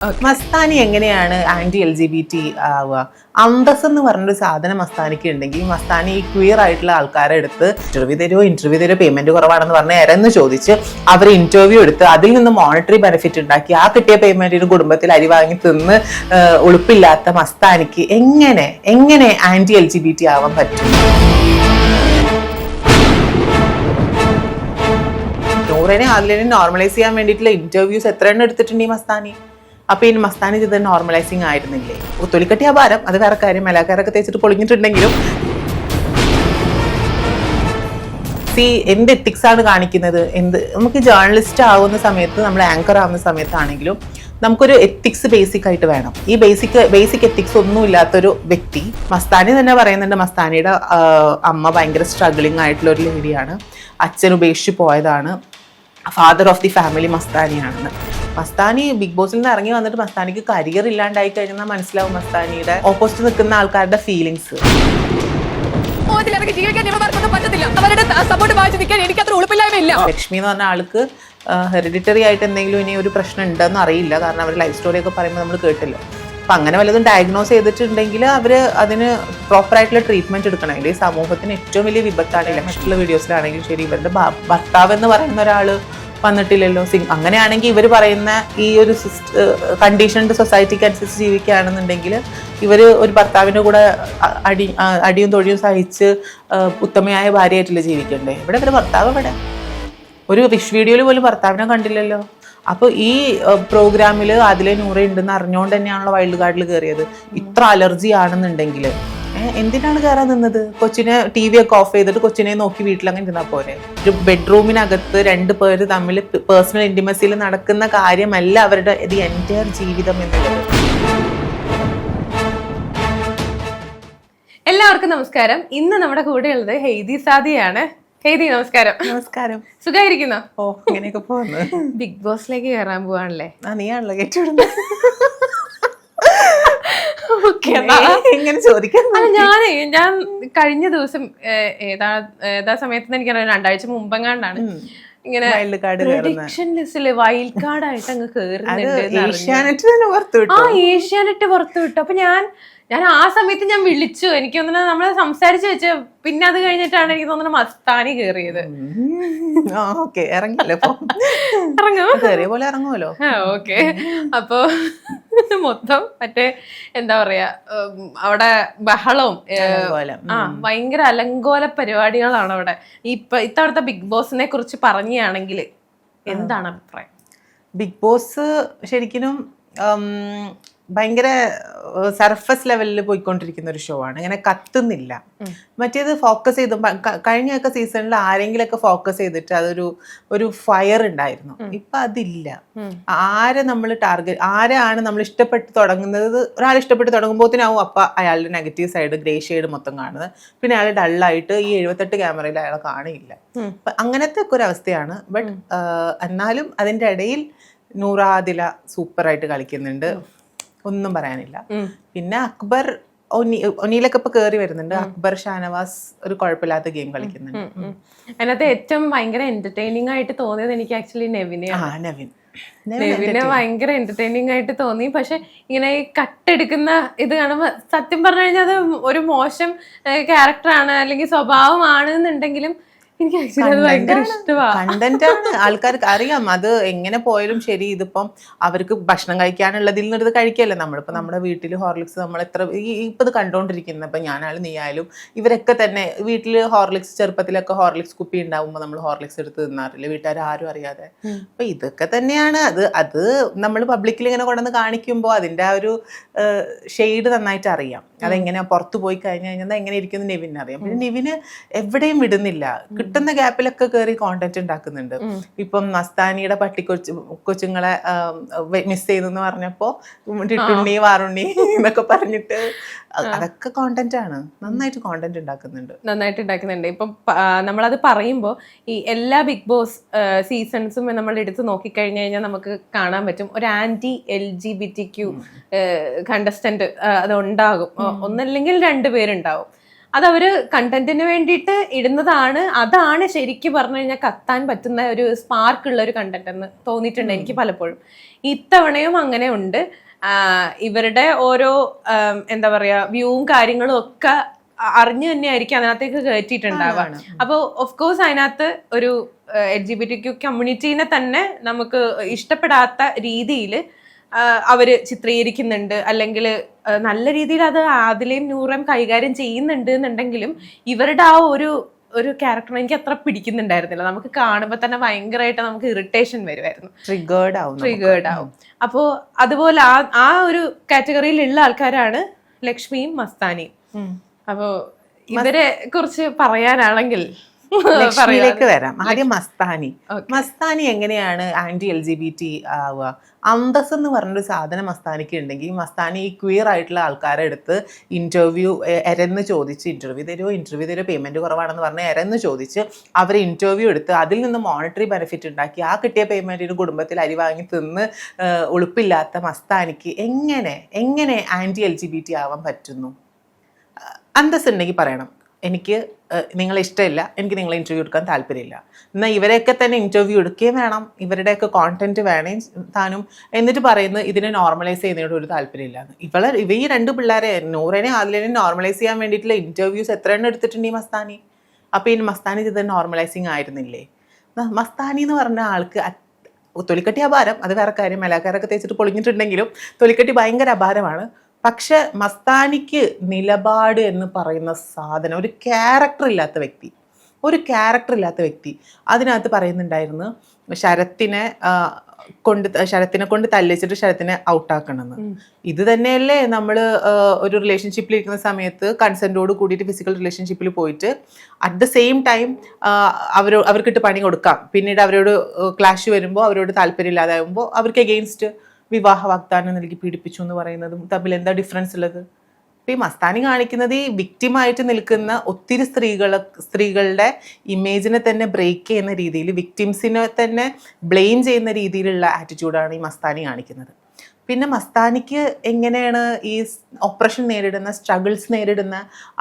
മസ്താനി എങ്ങനെയാണ് anti LGBT ആവുക? അന്തസ് എന്ന് പറഞ്ഞൊരു സാധനം മസ്താനിക്ക് ഉണ്ടെങ്കിൽ മസ്താനി ഈ ക്വിയർ ആയിട്ടുള്ള ആൾക്കാരെ എടുത്ത് ഇന്റർവ്യൂ തരുമോ പേയ്മെന്റ് കുറവാണെന്ന് പറഞ്ഞ് ഇരന്ന് ചോദിച്ച് അവർ ഇന്റർവ്യൂ എടുത്ത് അതിൽ നിന്ന് മോണിറ്ററി ബെനിഫിറ്റ് ഉണ്ടാക്കി ആ കിട്ടിയ പേയ്മെന്റിന് കുടുംബത്തിൽ അരി വാങ്ങി തിന്ന് ഉളുപ്പില്ലാത്ത മസ്താനിക്ക് എങ്ങനെ ആന്റി LGBT ആവാൻ പറ്റും? നൂറിനെ അതിനെ നോർമലൈസ് ചെയ്യാൻ വേണ്ടിയിട്ടുള്ള ഇന്റർവ്യൂസ് എത്ര എണ്ണം എടുത്തിട്ടുണ്ട് ഈ മസ്താനി? അപ്പൊ ഈ മസ്താനി ചെയ്ത് നോർമലൈസിങ് ആയിരുന്നില്ലേ? തൊലിക്കട്ടി അപാരം, അത് വേറെ കാര്യം. മലക്കാരൊക്കെ തേച്ചിട്ട് പൊളിഞ്ഞിട്ടുണ്ടെങ്കിലും എന്ത് എത്തിക്സ് ആണ് കാണിക്കുന്നത്? നമുക്ക് ജേർണലിസ്റ്റ് ആവുന്ന സമയത്ത്, നമ്മൾ ആങ്കർ ആവുന്ന സമയത്താണെങ്കിലും നമുക്കൊരു എത്തിക്സ് ബേസിക് ആയിട്ട് വേണം. ഈ ബേസിക് എത്തിക്സ് ഒന്നും ഇല്ലാത്തൊരു വ്യക്തി, മസ്താനി തന്നെ പറയുന്നുണ്ട്, മസ്താനിയുടെ അമ്മ ഭയങ്കര സ്ട്രഗ്ലിംഗ് ആയിട്ടുള്ള ഒരു ലേഡിയാണ്, അച്ഛൻ ഉപേക്ഷിച്ച് പോയതാണ്, ഫാദർ ഓഫ് ദി ഫാമിലി മസ്താനിയാണെന്ന്. മസ്താനി ബിഗ് ബോസിൽ നിന്ന് ഇറങ്ങി വന്നിട്ട് മസ്താനിക്ക് കരിയർ ഇല്ലാണ്ടായി കഴിഞ്ഞാൽ മനസ്സിലാവും മസ്താനിയുടെ ഓപ്പോസിറ്റ് നിൽക്കുന്ന ആൾക്കാരുടെ ഫീലിങ്സ്. ലക്ഷ്മി എന്ന് പറഞ്ഞ ആൾക്ക് ഹെറിഡിറ്ററി ആയിട്ട് എന്തെങ്കിലും ഇനി ഒരു പ്രശ്നം ഉണ്ടെന്ന് അറിയില്ല, കാരണം അവർ ലൈഫ് സ്റ്റോറി ഒക്കെ പറയുമ്പോൾ നമ്മൾ കേട്ടില്ലോ. അപ്പം അങ്ങനെ വല്ലതും ഡയഗ്നോസ് ചെയ്തിട്ടുണ്ടെങ്കിൽ അവർ അതിന് പ്രോപ്പറായിട്ടുള്ള ട്രീറ്റ്മെന്റ് എടുക്കണം. ഈ സമൂഹത്തിന് ഏറ്റവും വലിയ വിപത്താണ്. മറ്റുള്ള വീഡിയോസിലാണെങ്കിലും ശരി, ഇവരുടെ ഭർത്താവ് എന്ന് പറയുന്ന ഒരാൾ വന്നിട്ടില്ലല്ലോ. അങ്ങനെയാണെങ്കിൽ ഇവർ പറയുന്ന ഈ ഒരു കണ്ടീഷൻഡ് സൊസൈറ്റിക്ക് അനുസരിച്ച് ജീവിക്കുകയാണെന്നുണ്ടെങ്കിൽ ഇവർ ഒരു ഭർത്താവിൻ്റെ കൂടെ അടിയും തൊഴിയും സഹിച്ച് ഉത്തമയായ ഭാര്യയായിട്ടില്ല ജീവിക്കണ്ടേ? ഇവിടെ ഇവരുടെ ഭർത്താവ് ഇവിടെ ഒരു വീഡിയോയിൽ പോലും ഭർത്താവിനെ കണ്ടില്ലല്ലോ. അപ്പോൾ ഈ പ്രോഗ്രാമിൽ അതിലെ നൂറ് ഉണ്ടെന്ന് അറിഞ്ഞുകൊണ്ട് തന്നെയാണല്ലോ വൈൽഡ് കാർഡിൽ കയറിയത്. ഇത്ര അലർജി ആണെന്നുണ്ടെങ്കിൽ എന്തിനാണ് കയറാൻ നിന്നത്? കൊച്ചിനെ TV ഒക്കെ ഓഫ് ചെയ്തിട്ട് കൊച്ചിനെ നോക്കി വീട്ടിലങ്ങനെ ഇരുന്നാൽ പോരെ? ഒരു ബെഡ്റൂമിനകത്ത് 2 പേര് തമ്മിൽ പേഴ്സണൽ ഇന്റിമസിയിൽ നടക്കുന്ന കാര്യമല്ല അവരുടെ എൻ്റയർ ജീവിതം എന്നുള്ളത്. എല്ലാവർക്കും നമസ്കാരം. ഇന്ന് നമ്മുടെ കൂടെയുള്ളത് ഹെയ്തി സാദിയാണ്. ഹെയ്തി നമസ്കാരം. നമസ്കാരം. സുഖായിരിക്കുന്നോ? ഓ, ഇങ്ങനെയൊക്കെ പോകുന്നു. ബിഗ് ബോസിലേക്ക് കയറാൻ പോവാണല്ലേ? നീയാണല്ലോ കേട്ടിടുന്നത്. ഞാൻ കഴിഞ്ഞ ദിവസം ഏതാ സമയത്ത് എനിക്കറിയാം, 2 ആഴ്ച മുമ്പെങ്ങാണ്ടാണ് ഇങ്ങനെ പ്രഡിക്ഷൻ ലിസ്റ്റില് വൈൽഡ് കാർഡ് ആയിട്ട് അങ്ങ് കേറുന്നുണ്ട്. ഏഷ്യാനെറ്റ് പുറത്തു വിട്ടു. അപ്പൊ ഞാൻ ആ സമയത്ത് ഞാൻ വിളിച്ചു. എനിക്ക് തോന്നുന്നു നമ്മള് സംസാരിച്ചു വെച്ച്, പിന്നെ അത് കഴിഞ്ഞിട്ടാണ് എനിക്ക് തോന്നുന്നത് മസ്താനി കേറിയത്. ഇറങ്ങുമല്ലോ. ഓക്കെ. അപ്പൊ മൊത്തം മറ്റേ എന്താ പറയാ, അവിടെ ബഹളവും ഭയങ്കര അലങ്കോല പരിപാടികളാണ് അവിടെ. ഇത്തവണത്തെ ബിഗ് ബോസിനെ കുറിച്ച് പറയുകയാണെങ്കിൽ എന്താണ് അഭിപ്രായം? ബിഗ് ബോസ് ശരിക്കും ഭയങ്കര സർഫസ് ലെവലിൽ പോയിക്കൊണ്ടിരിക്കുന്ന ഒരു ഷോ ആണ്. ഇങ്ങനെ കത്തുന്നില്ല. മറ്റേത് ഫോക്കസ് ചെയ്ത് കഴിഞ്ഞൊക്കെ സീസണിൽ ആരെങ്കിലൊക്കെ ഫോക്കസ് ചെയ്തിട്ട് ഒരു ഫയർ ഉണ്ടായിരുന്നു. ഇപ്പൊ അതില്ല. ആരാണ് നമ്മൾ ഇഷ്ടപ്പെട്ട് തുടങ്ങുന്നത്? ഒരാൾ ഇഷ്ടപ്പെട്ട് തുടങ്ങുമ്പോഴത്തേനാവും അപ്പൊ അയാളുടെ നെഗറ്റീവ് സൈഡ്, ഗ്രേ ഷെയ്ഡ് മൊത്തം കാണുന്നത്. പിന്നെ അയാൾ ഡള്ളായിട്ട് ഈ 78 ക്യാമറയിൽ അയാളെ കാണില്ല. അങ്ങനത്തെ ഒക്കെ ഒരു അവസ്ഥയാണ്. ബട്ട് എന്നാലും അതിന്റെ ഇടയിൽ നൂറാദില സൂപ്പറായിട്ട് കളിക്കുന്നുണ്ട്, ഒന്നും പറയാനില്ല. പിന്നെ അക്ബർ, ഒനീലൊക്കെ ഇപ്പൊ കേറി വരുന്നുണ്ട്. അക്ബർ, ഷാനവാസ് ഒരു കുഴപ്പമില്ലാത്ത ഗെയിം കളിക്കുന്നുണ്ട്. അതിനകത്ത് ഏറ്റവും ഭയങ്കര എന്റർടൈനിങ് ആയിട്ട് തോന്നിയത് എനിക്ക് ആക്ച്വലി നെവിനെ ഭയങ്കര എന്റർടൈനിങ് ആയിട്ട് തോന്നി. പക്ഷെ ഇങ്ങനെ ഈ കട്ടെടുക്കുന്ന ഇത് കാണുമ്പോൾ സത്യം പറഞ്ഞു കഴിഞ്ഞാൽ അത് ഒരു മോശം ക്യാരക്ടറാണ് അല്ലെങ്കിൽ സ്വഭാവമാണ് എന്നുണ്ടെങ്കിലും എനിക്ക് ആക്ച്വലി ഭയങ്കര ഇഷ്ടമാണ്. കണ്ടന്റ് ആണ്, ആൾക്കാർക്ക് അറിയാം അത് എങ്ങനെ പോയാലും ശരി. ഇതിപ്പം അവർക്ക് ഭക്ഷണം കഴിക്കാനുള്ളതിൽ നിന്ന് ഇത് കഴിക്കല്ലേ. നമ്മളിപ്പോൾ നമ്മുടെ വീട്ടിൽ ഹോർലിക്സ് നമ്മൾ എത്ര ഇപ്പം ഇത് കണ്ടുകൊണ്ടിരിക്കുന്നത്, ഇപ്പം ഞാനായാലും നീയായാലും ഇവരൊക്കെ തന്നെ വീട്ടിൽ ഹോർലിക്സ്, ചെറുപ്പത്തിലൊക്കെ ഹോർലിക്സ് കുപ്പി ഉണ്ടാവുമ്പോൾ നമ്മൾ ഹോർലിക്സ് എടുത്ത് തിന്നാറില്ല, വീട്ടുകാർ ആരും അറിയാതെ. അപ്പം ഇതൊക്കെ തന്നെയാണ്. അത് നമ്മൾ പബ്ലിക്കിൽ ഇങ്ങനെ കൊണ്ടുവന്ന് കാണിക്കുമ്പോൾ അതിൻ്റെ ആ ഒരു ഷെയ്ഡ് നന്നായിട്ട് അറിയാം. അതെങ്ങനെ പുറത്ത് പോയി കഴിഞ്ഞാൽ എങ്ങനെ ഇരിക്കുന്നു നെവിന് അറിയാം. പിന്നെ നെവിന് എവിടെയും വിടുന്നില്ല, കിട്ടുന്ന ഗ്യാപ്പിലൊക്കെ കയറി കോണ്ടന്റ് ഉണ്ടാക്കുന്നുണ്ട്. ഇപ്പം മസ്താനിയുടെ കൊച്ചുങ്ങളെ മിസ് ചെയ്തെന്ന് പറഞ്ഞപ്പോ ടിട്ടുണ്ണി, വാറുണ്ണി എന്നൊക്കെ പറഞ്ഞിട്ട് അതൊക്കെ കോണ്ടന്റ് ആണ്. നന്നായിട്ട് കോണ്ടന്റ് ഉണ്ടാക്കുന്നുണ്ട്. ഇപ്പം നമ്മളത് പറയുമ്പോൾ ഈ എല്ലാ ബിഗ് ബോസ് സീസൺസും നമ്മൾ എടുത്ത് നോക്കിക്കഴിഞ്ഞു കഴിഞ്ഞാൽ നമുക്ക് കാണാൻ പറ്റും ഒരു ആന്റി LGBTQ കണ്ടസ്റ്റന്റ് അത് ഉണ്ടാകും. ഒന്നല്ലെങ്കിൽ 2 പേരുണ്ടാവും. അതവര് കണ്ടന്റിന് വേണ്ടിയിട്ട് ഇടുന്നതാണ്. അതാണ് ശരിക്കും പറഞ്ഞു കഴിഞ്ഞാൽ കത്താൻ പറ്റുന്ന ഒരു സ്പാർക്ക് ഉള്ള ഒരു കണ്ടന്റ് എന്ന് തോന്നിയിട്ടുണ്ട് എനിക്ക് പലപ്പോഴും. ഇത്തവണയും അങ്ങനെ ഉണ്ട്. ഇവരുടെ ഓരോ എന്താ പറയാ വ്യൂവും കാര്യങ്ങളും ഒക്കെ അറിഞ്ഞു തന്നെയായിരിക്കും അതിനകത്തേക്ക് കയറ്റിയിട്ടുണ്ടാവുക. അപ്പോൾ ഓഫ് കോഴ്സ് അതിനകത്ത് ഒരു LGBTQ കമ്മ്യൂണിറ്റീനെ തന്നെ നമുക്ക് ഇഷ്ടപ്പെടാത്ത രീതിയിൽ അവര് ചിത്രീകരിക്കുന്നുണ്ട്, അല്ലെങ്കിൽ നല്ല രീതിയിൽ അത് ആദിലയും നൂറയും കൈകാര്യം ചെയ്യുന്നുണ്ട് എന്നുണ്ടെങ്കിലും ഇവരുടെ ആ ഒരു ക്യാരക്ടർ എനിക്ക് അത്ര പിടിക്കുന്നുണ്ടായിരുന്നില്ല. നമുക്ക് കാണുമ്പോൾ തന്നെ ഭയങ്കരമായിട്ട് നമുക്ക് ഇറിറ്റേഷൻ വരുമായിരുന്നു, ട്രിഗേർഡ് ആവും. അപ്പോൾ അതുപോലെ ആ ഒരു കാറ്റഗറിയിലുള്ള ആൾക്കാരാണ് ലക്ഷ്മിയും മസ്താനിയും. അപ്പോ ഇവരെ കുറിച്ച് പറയാനാണെങ്കിൽ ലക്ഷ്മിയിലേക്ക് വരാം. ആദ്യം മസ്താനി എങ്ങനെയാണ് ആന്റി LGBT ആവുക? അന്തസ് എന്ന് പറഞ്ഞൊരു സാധനം മസ്താനിക്ക് ഉണ്ടെങ്കിൽ മസ്താനി ഈ ക്വീർ ആയിട്ടുള്ള ആൾക്കാരെ എടുത്ത് ഇന്റർവ്യൂ എരന്ന് ചോദിച്ച് ഇന്റർവ്യൂ തരുമോ പേയ്മെന്റ് കുറവാണെന്ന് പറഞ്ഞ് എരന്ന് ചോദിച്ച് അവർ ഇന്റർവ്യൂ എടുത്ത് അതിൽ നിന്ന് മോണിറ്ററി ബെനിഫിറ്റ് ഉണ്ടാക്കി ആ കിട്ടിയ പേയ്മെന്റിന് കുടുംബത്തിൽ അരി വാങ്ങി തിന്ന് ഉളുപ്പില്ലാത്ത മസ്താനിക്ക് എങ്ങനെ ആന്റി LGBT ആവാൻ പറ്റുന്നു? അന്തസ് ഉണ്ടെങ്കിൽ പറയണം, എനിക്ക് നിങ്ങളെ ഇഷ്ടമില്ല, എനിക്ക് നിങ്ങളെ ഇൻ്റർവ്യൂ എടുക്കാൻ താല്പര്യമില്ല, എന്നാൽ ഇവരെയൊക്കെ തന്നെ ഇൻ്റർവ്യൂ എടുക്കുകയും വേണം, ഇവരുടെയൊക്കെ കോണ്ടന്റ് വേണേ താനും, എന്നിട്ട് പറയുന്നത് ഇതിനെ നോർമലൈസ് ചെയ്യുന്നതിനോട് ഒരു താല്പര്യമില്ല. ഇവ ഈ രണ്ട് പിള്ളേരെ നൂറിനെ ആദിലിനെ നോർമലൈസ് ചെയ്യാൻ വേണ്ടിയിട്ടുള്ള ഇൻ്റർവ്യൂസ് എത്ര എണ്ണം എടുത്തിട്ടുണ്ട് ഈ മസ്താനി? അപ്പോൾ ഈ മസ്താനി ഇത് നോർമലൈസിങ് ആയിരുന്നില്ലേ? മസ്താനി എന്ന് പറഞ്ഞ ആൾക്ക് തൊലിക്കട്ടി അപാരം, അത് വേറെ കാര്യം, മലയാക്കാരൊക്കെ തേച്ചിട്ട് പൊളിഞ്ഞിട്ടുണ്ടെങ്കിലും തൊലിക്കട്ടി ഭയങ്കര അപാരമാണ്. പക്ഷെ മസ്താനിക്ക് നിലപാട് എന്ന് പറയുന്ന സാധനം, ഒരു ക്യാരക്ടർ ഇല്ലാത്ത വ്യക്തി അതിനകത്ത് പറയുന്നുണ്ടായിരുന്നു ശരത്തിനെ കൊണ്ട് തല്ലിച്ചിട്ട് ശരത്തിനെ ഔട്ടാക്കണമെന്ന്. ഇത് തന്നെയല്ലേ നമ്മൾ ഒരു റിലേഷൻഷിപ്പിൽ ഇരിക്കുന്ന സമയത്ത് കൺസെൻറ്റോട് കൂടിയിട്ട് ഫിസിക്കൽ റിലേഷൻഷിപ്പിൽ പോയിട്ട് അറ്റ് ദ സെയിം ടൈം അവർക്കിട്ട് പണി കൊടുക്കാം, പിന്നീട് അവരോട് ക്ലാഷ് വരുമ്പോൾ അവരോട് താല്പര്യമില്ലാതാകുമ്പോൾ അവർക്ക് എഗെയിൻസ്റ്റ് വിവാഹ വാഗ്ദാനം നൽകി പീഡിപ്പിച്ചു എന്ന് പറയുന്നതും തമ്മിൽ എന്താ ഡിഫറൻസ് ഉള്ളത്? ഇപ്പം ഈ മസ്താനി കാണിക്കുന്നത് ഈ വിക്റ്റിമായിട്ട് നിൽക്കുന്ന ഒത്തിരി സ്ത്രീകളുടെ ഇമേജിനെ തന്നെ ബ്രേക്ക് ചെയ്യുന്ന രീതിയിൽ, വിക്റ്റിംസിനെ തന്നെ ബ്ലെയിം ചെയ്യുന്ന രീതിയിലുള്ള ആറ്റിറ്റ്യൂഡാണ് ഈ മസ്താനി കാണിക്കുന്നത്. പിന്നെ മസ്താനിക്ക് എങ്ങനെയാണ് ഈ ഓപ്പറേഷൻ നേരിടുന്ന, സ്ട്രഗിൾസ് നേരിടുന്ന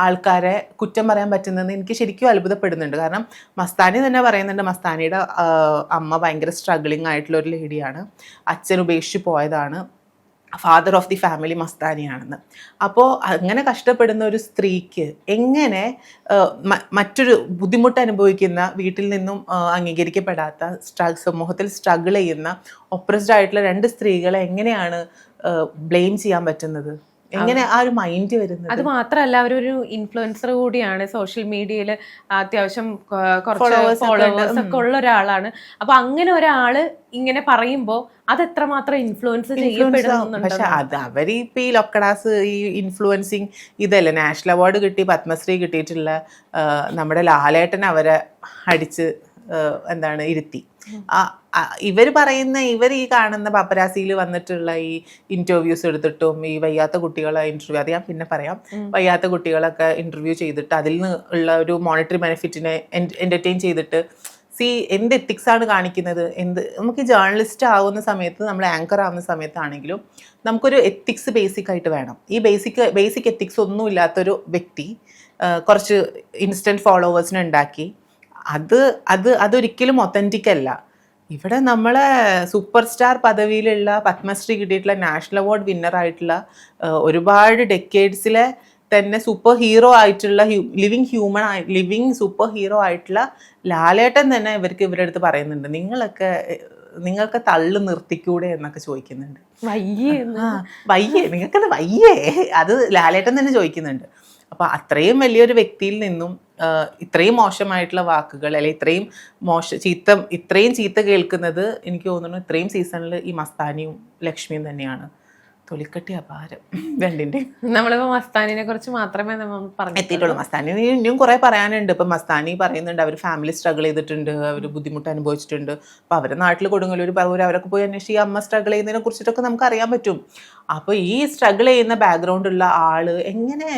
ആൾക്കാരെ കുറ്റം പറയാൻ പറ്റുന്നതെന്ന് എനിക്ക് ശരിക്കും അത്ഭുതപ്പെടുന്നുണ്ട്. കാരണം മസ്താനി തന്നെ പറയുന്നുണ്ട് മസ്താനിയുടെ അമ്മ ഭയങ്കര സ്ട്രഗിളിങ് ആയിട്ടുള്ള ഒരു ലേഡിയാണ്, അച്ഛൻ ഉപേക്ഷിച്ച് പോയതാണ്, ഫാദർ ഓഫ് ദി ഫാമിലി മസ്താനിയാണെന്ന്. അപ്പോൾ അങ്ങനെ കഷ്ടപ്പെടുന്ന ഒരു സ്ത്രീക്ക് എങ്ങനെ മറ്റൊരു ബുദ്ധിമുട്ട് അനുഭവിക്കുന്ന, വീട്ടിൽ നിന്നും അംഗീകരിക്കപ്പെടാത്ത, സമൂഹത്തിൽ സ്ട്രഗിൾ ചെയ്യുന്ന ഒപ്രസ്ഡ് ആയിട്ടുള്ള രണ്ട് സ്ത്രീകളെ എങ്ങനെയാണ് ബ്ലെയിം ചെയ്യാൻ പറ്റുന്നത്? എങ്ങനെ ആ ഒരു മൈൻഡ് വരുന്നത്? അത് മാത്രമല്ല അവരൊരു ഇൻഫ്ലുവൻസർ കൂടിയാണ്, സോഷ്യൽ മീഡിയയിൽ അത്യാവശ്യം കുറച്ച് ഫോളോവേഴ്സ് ഒക്കെ ഉള്ള ഒരാളാണ്. അപ്പൊ അങ്ങനെ ഒരാള് ഇങ്ങനെ പറയുമ്പോൾ അത് എത്രമാത്രം ഇൻഫ്ലുവൻസ് ചെയ്യപ്പെടുന്നുണ്ട്. പക്ഷെ അത് അവരിപ്പോ ഈ ലൊക്കഡാസ് ഈ ഇൻഫ്ലുവൻസിങ് ഇതല്ലേ, നാഷണൽ അവാർഡ് കിട്ടി, പത്മശ്രീ കിട്ടിയിട്ടുള്ള നമ്മുടെ ലാലേട്ടൻ അവരെ അടിച്ച് ഇരുത്തി. ഇവർ ഈ കാണുന്ന പപ്പരാസിയിൽ വന്നിട്ടുള്ള ഈ ഇന്റർവ്യൂസ് എടുത്തിട്ടും ഈ വയ്യാത്ത കുട്ടികളെ ഇൻ്റർവ്യൂ, അത് ഞാൻ പിന്നെ പറയാം, വയ്യാത്ത കുട്ടികളൊക്കെ ഇൻ്റർവ്യൂ ചെയ്തിട്ട് അതിൽ നിന്ന് ഉള്ള ഒരു മോണിറ്ററി ബെനിഫിറ്റിനെ എൻ്റർടൈൻ ചെയ്തിട്ട് എന്ത് എത്തിക്സാണ് കാണിക്കുന്നത്? നമുക്ക് ജേർണലിസ്റ്റ് ആവുന്ന സമയത്ത്, നമ്മൾ ആങ്കർ ആവുന്ന സമയത്താണെങ്കിലും നമുക്കൊരു എത്തിക്സ് ബേസിക് ആയിട്ട് വേണം. ഈ ബേസിക് എത്തിക്സ് ഒന്നും ഇല്ലാത്തൊരു വ്യക്തി കുറച്ച് ഇൻസ്റ്റൻറ്റ് ഫോളോവേഴ്സിനെ ഉണ്ടാക്കി അതൊരിക്കലും ഒത്തൻറ്റിക് അല്ല. ഇവിടെ നമ്മളെ സൂപ്പർ സ്റ്റാർ പദവിയിലുള്ള, പത്മശ്രീ കിട്ടിയിട്ടുള്ള, നാഷണൽ അവാർഡ് വിന്നർ ആയിട്ടുള്ള, ഒരുപാട് ഡെക്കേഡ്സിലെ തന്നെ സൂപ്പർ ഹീറോ ആയിട്ടുള്ള, ലിവിങ് സൂപ്പർ ഹീറോ ആയിട്ടുള്ള ലാലേട്ടൻ തന്നെ ഇവരുടെ അടുത്ത് പറയുന്നുണ്ട്, നിങ്ങൾക്ക് തള്ളു നിർത്തിക്കൂടെ എന്നൊക്കെ ചോദിക്കുന്നുണ്ട്. വയ്യേ നിങ്ങൾക്കത് വയ്യേ, അത് ലാലേട്ടൻ തന്നെ ചോദിക്കുന്നുണ്ട്. അപ്പോൾ അത്രയും വലിയൊരു വ്യക്തിയിൽ നിന്നും ഇത്രയും മോശമായിട്ടുള്ള വാക്കുകൾ, അല്ലെങ്കിൽ ഇത്രയും ചീത്ത കേൾക്കുന്നത് എനിക്ക് തോന്നുന്നു ഇത്രയും സീസണിൽ ഈ മസ്താനിയും ലക്ഷ്മിയും തന്നെയാണ്. തൊലിക്കട്ടി അപാരം രണ്ടിൻ്റെ. നമ്മളിപ്പോൾ മസ്താനിനെ കുറിച്ച് മാത്രമേ എത്തിയിട്ടുള്ളൂ. മസ്താനി ഇനിയും കുറേ പറയാനുണ്ട്. ഇപ്പം മസ്താനി പറയുന്നുണ്ട് അവർ ഫാമിലി സ്ട്രഗിൾ ചെയ്തിട്ടുണ്ട്, അവർ ബുദ്ധിമുട്ട് അനുഭവിച്ചിട്ടുണ്ട്. അപ്പോൾ അവരുടെ നാട്ടിൽ കൊടുങ്ങല്ലൂർ, പറവൂർ അവരൊക്കെ പോയി അന്വേഷിച്ച് ഈ അമ്മ സ്ട്രഗിൾ ചെയ്യുന്നതിനെ കുറിച്ചിട്ടൊക്കെ നമുക്ക് അറിയാൻ പറ്റും. അപ്പോൾ ഈ സ്ട്രഗിൾ ചെയ്യുന്ന ബാക്ക്ഗ്രൗണ്ടുള്ള ആള് എങ്ങനെ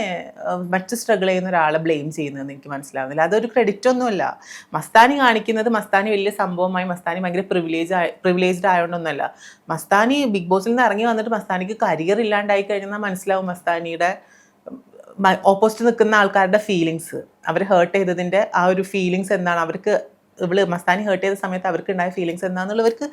മറ്റ് സ്ട്രഗിൾ ചെയ്യുന്ന ഒരാളെ ബ്ലെയിം ചെയ്യുന്നതെന്ന് എനിക്ക് മനസ്സിലാവുന്നില്ല. അതൊരു ക്രെഡിറ്റ് ഒന്നുമല്ല. മസ്താനി കാണിക്കുന്നത് മസ്താനി വലിയ സംഭവമായി, മസ്താനി ഭയങ്കര പ്രിവിലേജ്ഡ് ആയതുകൊണ്ടൊന്നുമല്ല. മസ്താനി ബിഗ് ബോസിൽ നിന്ന് ഇറങ്ങി വന്നിട്ട് മസ്താനിക്ക് കരിയർ ഇല്ലാണ്ടായി കഴിഞ്ഞാൽ മനസ്സിലാവും മസ്താനിയുടെ ഓപ്പോസിറ്റ് നിൽക്കുന്ന ആൾക്കാരുടെ ഫീലിങ്സ്, അവർ ഹേർട്ട് ചെയ്തതിൻ്റെ ആ ഒരു ഫീലിങ്സ് എന്താണ്, അവർക്ക് ഇവള് മസ്താനി ഹേർട്ട് ചെയ്ത സമയത്ത് അവർക്ക് ഉണ്ടായ ഫീലിങ്സ് എന്താണെന്നുള്ളവർക്ക്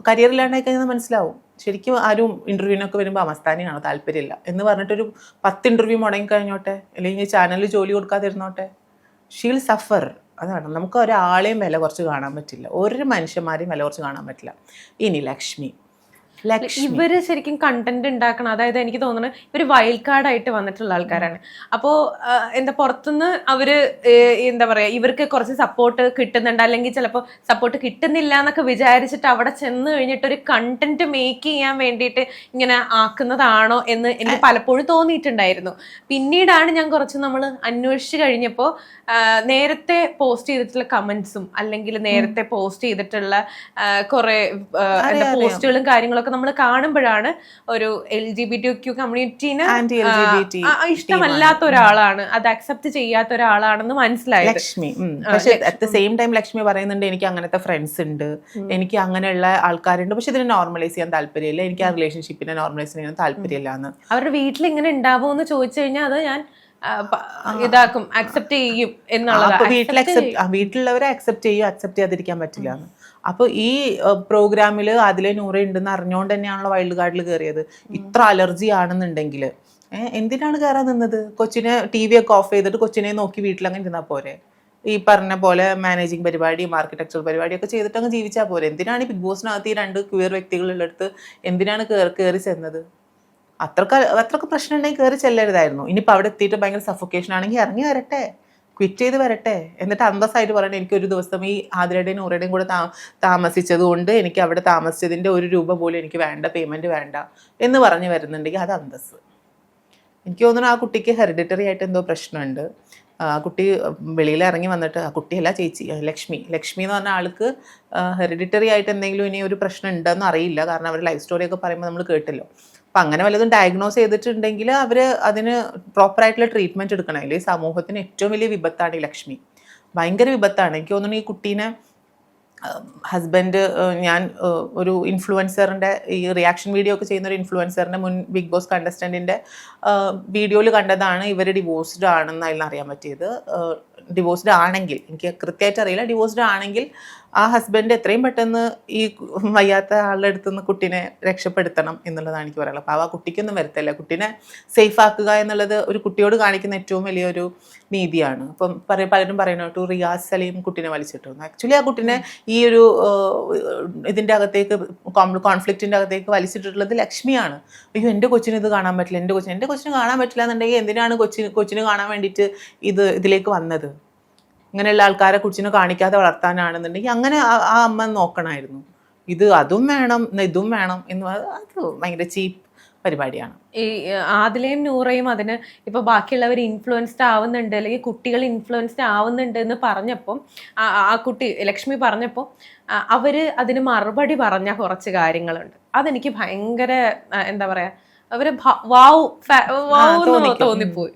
കരിയറിലാണ്ടായി കഴിഞ്ഞാൽ മനസ്സിലാവും. ശരിക്കും ആരും ഇൻ്റർവ്യൂവിനൊക്കെ വരുമ്പോൾ മസ്താനിയാണോ താല്പര്യമില്ല എന്ന് പറഞ്ഞിട്ടൊരു 10 ഇൻ്റർവ്യൂ മുടങ്ങി കഴിഞ്ഞോട്ടെ, അല്ലെങ്കിൽ ചാനലിൽ ജോലി കൊടുക്കാതിരുന്നോട്ടെ, ഷീൽ സഫർ. അതാണ്, നമുക്ക് ഒരാളെയും വില കുറച്ച് കാണാൻ പറ്റില്ല, ഒരു മനുഷ്യന്മാരെയും വില കുറച്ച് കാണാൻ പറ്റില്ല. ഇനി ലക്ഷ്മി ഇവര് ശരിക്കും കണ്ടന്റ് ഉണ്ടാക്കണം. അതായത് എനിക്ക് തോന്നുന്നത് ഇവര് വൈൽഡ് കാർഡായിട്ട് വന്നിട്ടുള്ള ആൾക്കാരാണ്. അപ്പോൾ എന്താ പുറത്തുനിന്ന് അവര് എന്താ പറയാ, ഇവർക്ക് കുറച്ച് സപ്പോർട്ട് കിട്ടുന്നുണ്ട്, അല്ലെങ്കിൽ ചിലപ്പോൾ സപ്പോർട്ട് കിട്ടുന്നില്ല എന്നൊക്കെ വിചാരിച്ചിട്ട് അവിടെ ചെന്ന് കഴിഞ്ഞിട്ട് ഒരു കണ്ടന്റ് മേക്ക് ചെയ്യാൻ വേണ്ടിയിട്ട് ഇങ്ങനെ ആക്കുന്നതാണോ എന്ന് എനിക്ക് പലപ്പോഴും തോന്നിയിട്ടുണ്ടായിരുന്നു. പിന്നീടാണ് ഞാൻ കുറച്ച് നമ്മൾ അന്വേഷിച്ച് കഴിഞ്ഞപ്പോൾ നേരത്തെ പോസ്റ്റ് ചെയ്തിട്ടുള്ള കമന്റ്സും അല്ലെങ്കിൽ നേരത്തെ പോസ്റ്റ് ചെയ്തിട്ടുള്ള കുറെ പോസ്റ്റുകളും കാര്യങ്ങളൊക്കെ നമ്മൾ കാണുമ്പോഴാണ് ഒരു LGBTQ കമ്മ്യൂണിറ്റീനെ ഇഷ്ടമല്ലാത്ത ഒരാളാണ്, അത് അക്സെപ്റ്റ് ചെയ്യാത്ത ഒരാളാണെന്ന് മനസ്സിലായത് ലക്ഷ്മി. പക്ഷെ at the same time Lakshmi പറയുന്നുണ്ട് എനിക്ക് അങ്ങനത്തെ ഫ്രണ്ട്സ് ഉണ്ട്, എനിക്ക് അങ്ങനെയുള്ള ആൾക്കാരുണ്ട്, പക്ഷെ ഇതിനെ നോർമലൈസ് ചെയ്യാൻ താല്പര്യമില്ല, എനിക്ക് ആ റിലേഷൻഷിപ്പിനെ നോർമലൈസ് ചെയ്യാൻ താല്പര്യമില്ല എന്ന്. അവരുടെ വീട്ടിൽ ഇങ്ങനെ ഉണ്ടാവുമെന്ന് ചോദിച്ചു കഴിഞ്ഞാൽ അത് ഞാൻ ഇതാക്കും, അക്സെപ്റ്റ് ചെയ്യും എന്നുള്ളത്. വീട്ടിലുള്ളവരെ അക്സെപ്റ്റ് ചെയ്യും, അക്സെപ്റ്റ് ചെയ്യാതിരിക്കാൻ പറ്റില്ല എന്ന്. അപ്പോൾ ഈ പ്രോഗ്രാമിൽ അതിലെ നൂറ ഉണ്ടെന്ന് അറിഞ്ഞുകൊണ്ട് തന്നെയാണല്ലോ വൈൽഡ് കാർഡിൽ കയറിയത്. ഇത്ര അലർജി ആണെന്നുണ്ടെങ്കിൽ എന്തിനാണ് കയറാൻ നിന്നത്? കൊച്ചിനെ TV ഒക്കെ ഓഫ് ചെയ്തിട്ട് കൊച്ചിനെ നോക്കി വീട്ടിലങ്ങനെ ഇരുന്നാൽ പോരെ? ഈ പറഞ്ഞ പോലെ മാനേജിങ് പരിപാടിയും ആർക്കിടെക്ചർ പരിപാടിയൊക്കെ ചെയ്തിട്ട് അങ്ങ് ജീവിച്ചാൽ പോരെ? എന്തിനാണ് ഈ ബിഗ് ബോസിനകത്ത് ഈ 2 ക്വിയർ വ്യക്തികളുടെ അടുത്ത് എന്തിനാണ് കയറി ചെന്നത്? അത്രക്ക് പ്രശ്നം ഉണ്ടെങ്കിൽ കയറി ചെല്ലരുതായിരുന്നു. ഇനിയിപ്പോൾ അവിടെ എത്തിയിട്ട് ഭയങ്കര സഫോക്കേഷൻ ആണെങ്കിൽ ഇറങ്ങി വരട്ടെ, ക്വിറ്റ് ചെയ്ത് വരട്ടെ, എന്നിട്ട് അന്തസ്സായിട്ട് പറയണേ എനിക്കൊരു ദിവസം ഈ ആതിരയുടെയും നൂറയുടെയും കൂടെ താമസിച്ചത് കൊണ്ട് എനിക്ക് അവിടെ താമസിച്ചതിൻ്റെ 1 രൂപ പോലും എനിക്ക് വേണ്ട, പേയ്മെൻറ്റ് വേണ്ട എന്ന് പറഞ്ഞ് വരുന്നുണ്ടെങ്കിൽ അത് അന്തസ്. എനിക്ക് തോന്നുന്നു ആ കുട്ടിക്ക് ഹെറിഡിറ്ററി ആയിട്ട് എന്തോ പ്രശ്നമുണ്ട്. ആ കുട്ടി വെളിയിൽ ഇറങ്ങി വന്നിട്ട്, ആ കുട്ടിയല്ല ചേച്ചി, ലക്ഷ്മി എന്ന് പറഞ്ഞ ആൾക്ക് ഹെറിഡിറ്ററി ആയിട്ട് എന്തെങ്കിലും ഇനി ഒരു പ്രശ്നം ഉണ്ടെന്ന് അറിയില്ല, കാരണം അവർ ലൈഫ് സ്റ്റോറിയൊക്കെ പറയുമ്പോൾ നമ്മൾ കേട്ടല്ലോ. അപ്പം അങ്ങനെ വല്ലതും ഡയഗ്നോസ് ചെയ്തിട്ടുണ്ടെങ്കിൽ അവർ അതിന് പ്രോപ്പറായിട്ടുള്ള ട്രീറ്റ്മെൻറ്റ് എടുക്കണം. അല്ലെങ്കിൽ സമൂഹത്തിന് ഏറ്റവും വലിയ വിപത്താണ് ഈ ലക്ഷ്മി, ഭയങ്കര വിപത്താണ്. എനിക്ക് തോന്നുന്നു ഈ കുട്ടീനെ ഹസ്ബൻഡ്, ഞാൻ ഒരു ഇൻഫ്ലുവൻസറിൻ്റെ ഈ റിയാക്ഷൻ വീഡിയോ ഒക്കെ ചെയ്യുന്ന ഒരു ഇൻഫ്ലുവൻസറിൻ്റെ മുൻ ബിഗ് ബോസ് കണ്ടസ്റ്റൻറ്റിൻ്റെ വീഡിയോയിൽ കണ്ടതാണ് ഇവർ ഡിവോഴ്സ്ഡ് ആണെന്ന് അതിൽ അറിയാൻ പറ്റിയത്. ഡിവോഴ്സ്ഡ് ആണെങ്കിൽ, എനിക്ക് കൃത്യമായിട്ട് അറിയില്ല, ഡിവോഴ്സ്ഡ് ആണെങ്കിൽ ആ ഹസ്ബൻഡ് എത്രയും പെട്ടെന്ന് ഈ വയ്യാത്ത ആളുടെ അടുത്ത് നിന്ന് കുട്ടീനെ രക്ഷപ്പെടുത്തണം എന്നുള്ളതാണ് എനിക്ക് പറയാനുള്ളത്. അപ്പോൾ ആ കുട്ടിക്കൊന്നും വരത്തില്ല, കുട്ടീനെ സേഫ് ആക്കുക എന്നുള്ളത് ഒരു കുട്ടിയോട് കാണിക്കുന്ന ഏറ്റവും വലിയൊരു നീതിയാണ്. അപ്പം പലരും പറയുന്നു റിയാസ് സലീം കുട്ടീനെ വലിച്ചിട്ടു. ആക്ച്വലി ആ കുട്ടീനെ ഈ ഒരു ഇതിൻ്റെ അകത്തേക്ക്, കോൺഫ്ലിക്റ്റിൻ്റെ അകത്തേക്ക് വലിച്ചിട്ടുള്ളത് ലക്ഷ്മിയാണ്. അയ്യോ എൻ്റെ കൊച്ചിന് ഇത് കാണാൻ പറ്റില്ല, എൻ്റെ കൊച്ചിന് കാണാൻ പറ്റില്ല എന്നുണ്ടെങ്കിൽ എന്തിനാണ് കൊച്ചിന് കാണാൻ വേണ്ടിയിട്ട് ഇതിലേക്ക് വന്നത്? ഇങ്ങനെയുള്ള ആൾക്കാരെ കൊച്ചിനെ കാണിക്കാതെ വളർത്താനാണെന്നുണ്ടെങ്കിൽ അങ്ങനെ ആ അമ്മ നോക്കണമായിരുന്നു. അതും വേണം ഇതും വേണം എന്ന് അത് ഭയങ്കര ചീപ്പ് പരിപാടിയാണ്. ഈ ആദിലയും നൂറയും അതിന് ഇപ്പൊ ബാക്കിയുള്ളവർ ഇൻഫ്ലുവൻസ്ഡ് ആവുന്നുണ്ട്, അല്ലെങ്കിൽ കുട്ടികൾ ഇൻഫ്ലുവൻസ്ഡ് ആവുന്നുണ്ട് എന്ന് പറഞ്ഞപ്പോൾ, ആ കുട്ടി ലക്ഷ്മി പറഞ്ഞപ്പോൾ അവര് അതിന് മറുപടി പറഞ്ഞ കുറച്ച് കാര്യങ്ങളുണ്ട്. അതെനിക്ക് ഭയങ്കര എന്താ പറയാ, അവര് വാവ് തോന്നിപ്പോയി.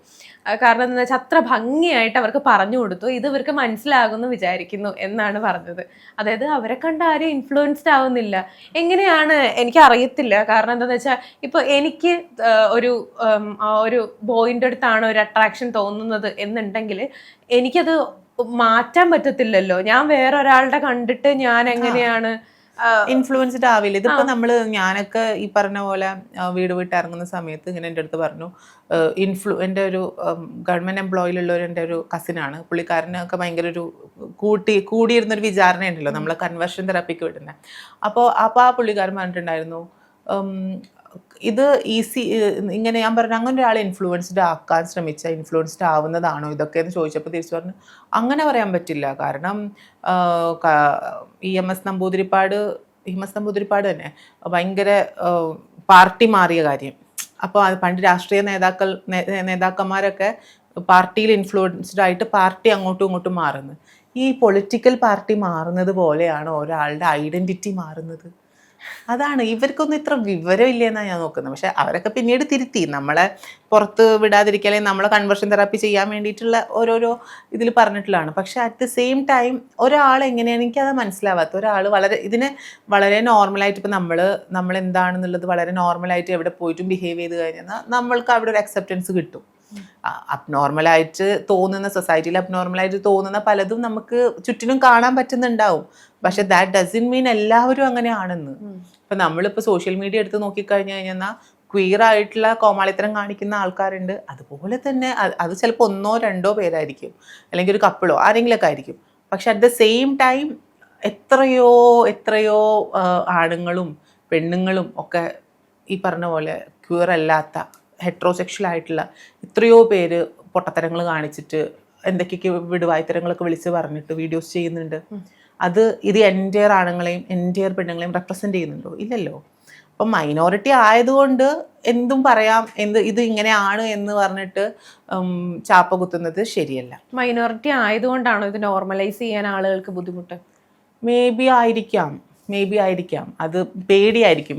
കാരണം എന്താ വെച്ചാൽ അത്ര ഭംഗിയായിട്ട് അവർക്ക് പറഞ്ഞു കൊടുത്തു, ഇത് ഇവർക്ക് മനസ്സിലാകുമെന്ന് വിചാരിക്കുന്നു എന്നാണ് പറഞ്ഞത്. അതായത് അവരെ കണ്ട് ആരും ഇൻഫ്ലുവൻസ്ഡ് ആവുന്നില്ല. എങ്ങനെയാണ് എനിക്ക് അറിയത്തില്ല. കാരണം എന്താണെന്ന് വെച്ചാൽ ഇപ്പോൾ എനിക്ക് ഒരു ബോയിൻ്റെ അടുത്താണ് ഒരു അട്രാക്ഷൻ തോന്നുന്നത് എന്നുണ്ടെങ്കിൽ എനിക്കത് മാറ്റാൻ പറ്റത്തില്ലല്ലോ. ഞാൻ വേറൊരാളുടെ കണ്ടിട്ട് ഞാൻ എങ്ങനെയാണ് ഇൻഫ്ലുവൻസ്ഡ് ആവില്ല. ഇതിപ്പോൾ ഞാനൊക്കെ ഈ പറഞ്ഞ പോലെ വീട് വിട്ട് ഇറങ്ങുന്ന സമയത്ത് ഇങ്ങനെ എൻ്റെ അടുത്ത് പറഞ്ഞു, എൻ്റെ ഒരു ഗവൺമെൻറ് എംപ്ലോയിലുള്ള എൻ്റെ ഒരു കസിനാണ്, പുള്ളിക്കാരനൊക്കെ ഭയങ്കര ഒരു കൂടിയിരുന്നൊരു വിചാരണയുണ്ടല്ലോ നമ്മളെ കൺവേർഷൻ തെറാപ്പിക്ക് വിടുന്നത്. അപ്പോൾ ആ പുള്ളിക്കാരൻ പറഞ്ഞിട്ടുണ്ടായിരുന്നു, ഇത് ഈസി ഇങ്ങനെ, ഞാൻ പറഞ്ഞു അങ്ങനെ ഒരാളെ ഇൻഫ്ലുവൻസ്ഡ് ആക്കാൻ ശ്രമിച്ചാൽ ഇൻഫ്ലുവൻസ്ഡ് ആവുന്നതാണോ ഇതൊക്കെ എന്ന് ചോദിച്ചപ്പോൾ തിരിച്ചു പറഞ്ഞു അങ്ങനെ പറയാൻ പറ്റില്ല. കാരണം EMS നമ്പൂതിരിപ്പാട് തന്നെ ഭയങ്കര പാർട്ടി മാറിയ കാര്യം. അപ്പോൾ അത് പണ്ട് രാഷ്ട്രീയ നേതാക്കന്മാരൊക്കെ പാർട്ടിയിൽ ഇൻഫ്ലുവൻസ്ഡ് ആയിട്ട് പാർട്ടി അങ്ങോട്ടും ഇങ്ങോട്ടും മാറുന്നത്. ഈ പൊളിറ്റിക്കൽ പാർട്ടി മാറുന്നത് പോലെയാണ് ഒരാളുടെ ഐഡൻറ്റിറ്റി മാറുന്നത്. അതാണ്, ഇവർക്കൊന്നും ഇത്ര വിവരമില്ല എന്നാണ് ഞാൻ നോക്കുന്നത്. പക്ഷെ അവരൊക്കെ പിന്നീട് തിരുത്തി, നമ്മളെ പുറത്ത് വിടാതിരിക്കുക, അല്ലെങ്കിൽ നമ്മളെ കൺവേർഷൻ തെറാപ്പി ചെയ്യാൻ വേണ്ടിയിട്ടുള്ള ഓരോരോ ഇതിൽ പറഞ്ഞിട്ടുള്ളതാണ്. പക്ഷെ അറ്റ് ദ സെയിം ടൈം ഒരാൾ എങ്ങനെയാണ്, എനിക്കത് മനസ്സിലാവാത്ത ഒരാൾ ഇതിനെ വളരെ നോർമലായിട്ട്, ഇപ്പം നമ്മൾ എന്താണെന്നുള്ളത് വളരെ നോർമലായിട്ട് എവിടെ പോയിട്ടും ബിഹേവ് ചെയ്ത് കഴിഞ്ഞാൽ നമ്മൾക്ക് അവിടെ ഒരു അക്സെപ്റ്റൻസ് കിട്ടും. അബ്നോർമലായിട്ട് തോന്നുന്ന, സൊസൈറ്റിയിൽ അബ്നോർമലായിട്ട് തോന്നുന്ന പലതും നമുക്ക് ചുറ്റിനും കാണാൻ പറ്റുന്നുണ്ടാവും. പക്ഷെ ദാറ്റ് ഡസൻ മീൻ എല്ലാവരും അങ്ങനെയാണെന്ന്. ഇപ്പം നമ്മളിപ്പോൾ സോഷ്യൽ മീഡിയ എടുത്ത് നോക്കിക്കഴിഞ്ഞു കഴിഞ്ഞാൽ ക്വീർ ആയിട്ടുള്ള കോമാളിത്തരം കാണിക്കുന്ന ആൾക്കാരുണ്ട്. അതുപോലെ തന്നെ അത് ചിലപ്പോൾ 1 or 2 പേരായിരിക്കും, അല്ലെങ്കിൽ ഒരു കപ്പിളോ ആരെങ്കിലുമൊക്കെ ആയിരിക്കും. പക്ഷെ അറ്റ് ദ സെയിം ടൈം എത്രയോ ആണുങ്ങളും പെണ്ണുങ്ങളും ഒക്കെ ഈ പറഞ്ഞ പോലെ ക്യൂർ അല്ലാത്ത ഹെട്രോസെക്ഷൽ ആയിട്ടുള്ള എത്രയോ പേര് പൊട്ടത്തരങ്ങൾ കാണിച്ചിട്ട് എന്തൊക്കെയൊക്കെ വിടുവായ്ത്തരങ്ങളൊക്കെ വിളിച്ച് പറഞ്ഞിട്ട് വീഡിയോസ് ചെയ്യുന്നുണ്ട്. ഇത് എൻറ്റയർ ആണുങ്ങളെയും എൻറ്റയർ പെണ്ണുങ്ങളെയും റെപ്രസെൻ്റ് ചെയ്യുന്നുണ്ടോ? ഇല്ലല്ലോ. അപ്പം മൈനോറിറ്റി ആയതുകൊണ്ട് എന്തും പറയാം, ഇത് ഇങ്ങനെയാണ് എന്ന് പറഞ്ഞിട്ട് ചാപ്പ കുത്തുന്നത് ശരിയല്ല. മൈനോറിറ്റി ആയതുകൊണ്ടാണോ ഇത് നോർമലൈസ് ചെയ്യാൻ ആളുകൾക്ക് ബുദ്ധിമുട്ട്? മേ ബി ആയിരിക്കാം. അത് പേടിയായിരിക്കും.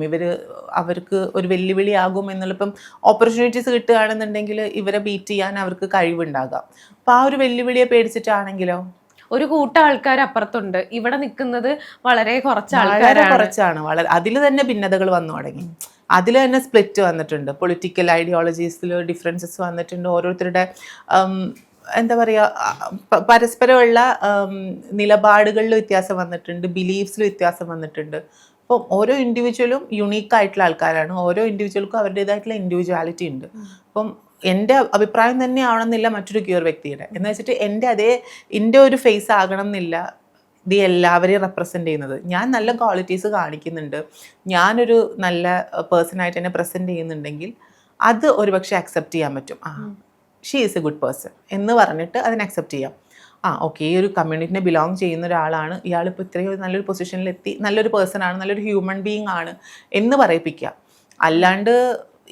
അവർക്ക് ഒരു വെല്ലുവിളിയാകും എന്നുള്ള, ഇപ്പം ഓപ്പർച്യൂണിറ്റീസ് കിട്ടുകയാണെന്നുണ്ടെങ്കിൽ ഇവരെ ബീറ്റ് ചെയ്യാൻ അവർക്ക് കഴിവുണ്ടാകാം. അപ്പം ആ ഒരു വെല്ലുവിളിയെ പേടിച്ചിട്ടാണെങ്കിലോ? ഒരു കൂട്ടം ആൾക്കാർ അപ്പുറത്തുണ്ട്, ഇവിടെ നിൽക്കുന്നത് വളരെ കുറച്ചാണ്. അതിൽ തന്നെ ഭിന്നതകൾ വന്നു തുടങ്ങി. അതിൽ തന്നെ സ്പ്ലിറ്റ് വന്നിട്ടുണ്ട്. പൊളിറ്റിക്കൽ ഐഡിയോളജീസിൽ ഡിഫറൻസസ് വന്നിട്ടുണ്ട്. ഓരോരുത്തരുടെ എന്താ പറയുക, പരസ്പരമുള്ള നിലപാടുകളിൽ വ്യത്യാസം വന്നിട്ടുണ്ട്, ബിലീഫ്സിൽ വ്യത്യാസം വന്നിട്ടുണ്ട്. അപ്പം ഓരോ ഇൻഡിവിജ്വലും യുണീക്ക് ആയിട്ടുള്ള ആൾക്കാരാണ്. ഓരോ ഇൻഡിവിജ്വൽക്കും അവരുടേതായിട്ടുള്ള ഇൻഡിവിജ്വാലിറ്റി ഉണ്ട്. അപ്പം എൻ്റെ അഭിപ്രായം തന്നെ ആവണമെന്നില്ല മറ്റൊരു ക്യൂർ വ്യക്തിയുടെ, എന്ന് വെച്ചിട്ട് എൻ്റെ ഒരു ഫേസ് ആകണം എന്നില്ല ഇത് എല്ലാവരെയും റെപ്രസെൻ്റ് ചെയ്യുന്നത്. ഞാൻ നല്ല ക്വാളിറ്റീസ് കാണിക്കുന്നുണ്ട്, ഞാനൊരു നല്ല പേഴ്സണായിട്ട് എന്നെ പ്രസൻറ്റ് ചെയ്യുന്നുണ്ടെങ്കിൽ അത് ഒരുപക്ഷെ അക്സെപ്റ്റ് ചെയ്യാൻ പറ്റും. She is A good person എന്ന് പറഞ്ഞിട്ട് അതിനെ അക്സെപ്റ്റ് ചെയ്യാം. ഓക്കെ, ഈ ഒരു കമ്മ്യൂണിറ്റിനെ ബിലോങ് ചെയ്യുന്ന ഒരാളാണ്, ഇയാളിപ്പോൾ ഇത്രയും നല്ലൊരു പൊസിഷനിലെത്തി, നല്ലൊരു പേഴ്സൺ ആണ്, നല്ലൊരു ഹ്യൂമൻ ബീങ് ആണ് എന്ന് പറയിപ്പിക്കുക. അല്ലാണ്ട്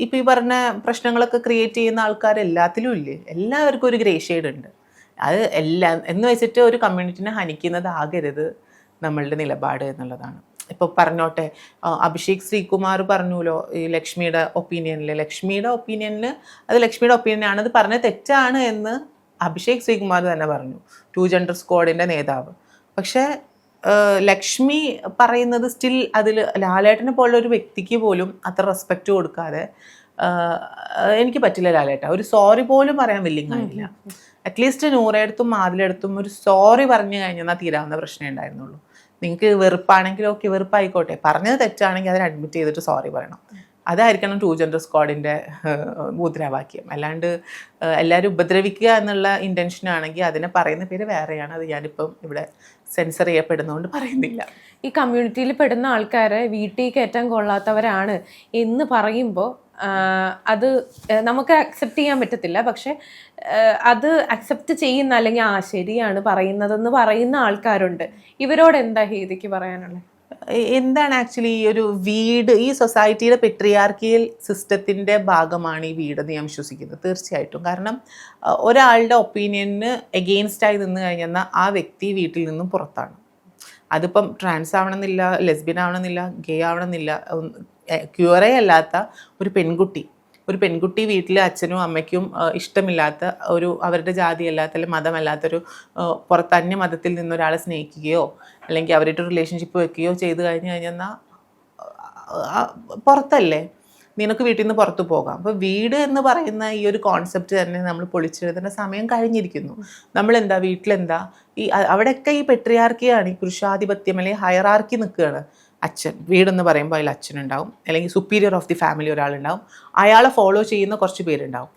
ഇപ്പോൾ ഈ പറഞ്ഞ പ്രശ്നങ്ങളൊക്കെ ക്രിയേറ്റ് ചെയ്യുന്ന ആൾക്കാർ എല്ലാത്തിലും ഇല്ലേ, എല്ലാവർക്കും ഒരു ഗ്രേ ഷെയ്ഡ് ഉണ്ട്. അത് എന്ന് വെച്ചിട്ട് ഒരു കമ്മ്യൂണിറ്റിനെ ഹനിക്കുന്നതാകരുത് നമ്മളുടെ നിലപാട് എന്നുള്ളതാണ്. ഇപ്പോൾ പറഞ്ഞോട്ടെ, അഭിഷേക് ശ്രീകുമാർ പറഞ്ഞല്ലോ ഈ ലക്ഷ്മിയുടെ ഒപ്പീനിയനിൽ അത് ലക്ഷ്മിയുടെ ഒപ്പീനിയനാണ്, അത് പറഞ്ഞത് തെറ്റാണ് എന്ന് അഭിഷേക് ശ്രീകുമാർ തന്നെ പറഞ്ഞു, 2 Gender സ്ക്വാഡിൻ്റെ നേതാവ്. പക്ഷേ ലക്ഷ്മി പറയുന്നത് സ്റ്റിൽ അതിൽ ലാലേട്ടനെ പോലുള്ള ഒരു വ്യക്തിക്ക് പോലും അത്ര റെസ്പെക്റ്റ് കൊടുക്കാതെ, എനിക്ക് പറ്റില്ല ലാലേട്ട, ഒരു സോറി പോലും പറയാൻ വില്ലിങ് ആയില്ല. അറ്റ്ലീസ്റ്റ് നൂറെടുത്തും മാതിലെടുത്തും ഒരു സോറി പറഞ്ഞു കഴിഞ്ഞാൽ തീരാവുന്ന പ്രശ്നമേ ഉണ്ടായിരുന്നുള്ളൂ. നിങ്ങൾക്ക് വെറുപ്പാണെങ്കിലും ഓക്കെ, വെറുപ്പായിക്കോട്ടെ, പറഞ്ഞത് തെറ്റാണെങ്കിൽ അതിന് അഡ്മിറ്റ് ചെയ്തിട്ട് സോറി പറയണം. അതായിരിക്കണം 2 Gender സ്ക്വാഡിൻ്റെ മുദ്രാവാക്യം. അല്ലാണ്ട് എല്ലാവരും ഉപദ്രവിക്കുക എന്നുള്ള ഇൻറ്റൻഷനാണെങ്കിൽ അതിനെ പറയുന്ന പേര് വേറെയാണ്. അത് ഞാനിപ്പം ഇവിടെ സെൻസർ ചെയ്യപ്പെടുന്നതുകൊണ്ട് പറയുന്നില്ല. ഈ കമ്മ്യൂണിറ്റിയിൽ പെടുന്ന ആൾക്കാരെ വീട്ടിൽ കയറ്റാൻ കൊള്ളാത്തവരാണ് എന്ന് പറയുമ്പോൾ അത് നമുക്ക് അക്സെപ്റ്റ് ചെയ്യാൻ പറ്റത്തില്ല. പക്ഷെ അത് അക്സെപ്റ്റ് ചെയ്യുന്ന, അല്ലെങ്കിൽ ശരിയാണ് പറയുന്നതെന്ന് പറയുന്ന ആൾക്കാരുണ്ട്. ഇവരോട് എന്താ ഹേതിക്ക് പറയാനുള്ളത്? എന്താണ് ആക്ച്വലി ഈ ഒരു വീട്, ഈ സൊസൈറ്റിയുടെ പെട്രിയാർക്കിയൽ സിസ്റ്റത്തിൻ്റെ ഭാഗമാണ് ഈ വീടെന്ന് ഞാൻ വിശ്വസിക്കുന്നത് തീർച്ചയായിട്ടും. കാരണം ഒരാളുടെ ഒപ്പീനിയന് എഗെയിൻസ്റ്റായി നിന്ന് കഴിഞ്ഞാൽ ആ വ്യക്തി വീട്ടിൽ നിന്നും പുറത്താണ്. അതിപ്പം ട്രാൻസ് ആവണമെന്നില്ല, ലെസ്ബിയൻ ആവണമെന്നില്ല, ഗേ ആവണമെന്നില്ല, ക്യൂറേ അല്ലാത്ത ഒരു പെൺകുട്ടി വീട്ടിൽ അച്ഛനും അമ്മയ്ക്കും ഇഷ്ടമില്ലാത്ത അവരുടെ ജാതി അല്ലാത്ത അല്ലെങ്കിൽ മതമല്ലാത്തൊരു അന്യ മതത്തിൽ നിന്നൊരാളെ സ്നേഹിക്കുകയോ അല്ലെങ്കിൽ അവരുടെ റിലേഷൻഷിപ്പ് വെക്കുകയോ ചെയ്ത് കഴിഞ്ഞ് കഴിഞ്ഞാൽ പുറത്തല്ലേ, നിനക്ക് വീട്ടിൽ നിന്ന് പുറത്തു പോകാം. അപ്പോൾ വീട് എന്ന് പറയുന്ന ഈ ഒരു കോൺസെപ്റ്റ് തന്നെ നമ്മൾ പൊളിച്ചെഴുതേണ്ട സമയം കഴിഞ്ഞിരിക്കുന്നു. നമ്മളെന്താ വീട്ടിലെന്താ അവിടെയൊക്കെ ഈ പെട്രിയാർക്കിയാണ്, ഈ പുരുഷാധിപത്യം അല്ലെങ്കിൽ ഹയറാർക്കി നിൽക്കുകയാണ്. അച്ഛൻ, വീടെന്ന് പറയുമ്പോൾ അതിൽ അച്ഛനുണ്ടാവും, അല്ലെങ്കിൽ സുപ്പീരിയർ ഓഫ് ദി ഫാമിലി ഒരാളുണ്ടാവും, അയാളെ ഫോളോ ചെയ്യുന്ന കുറച്ച് പേരുണ്ടാവും,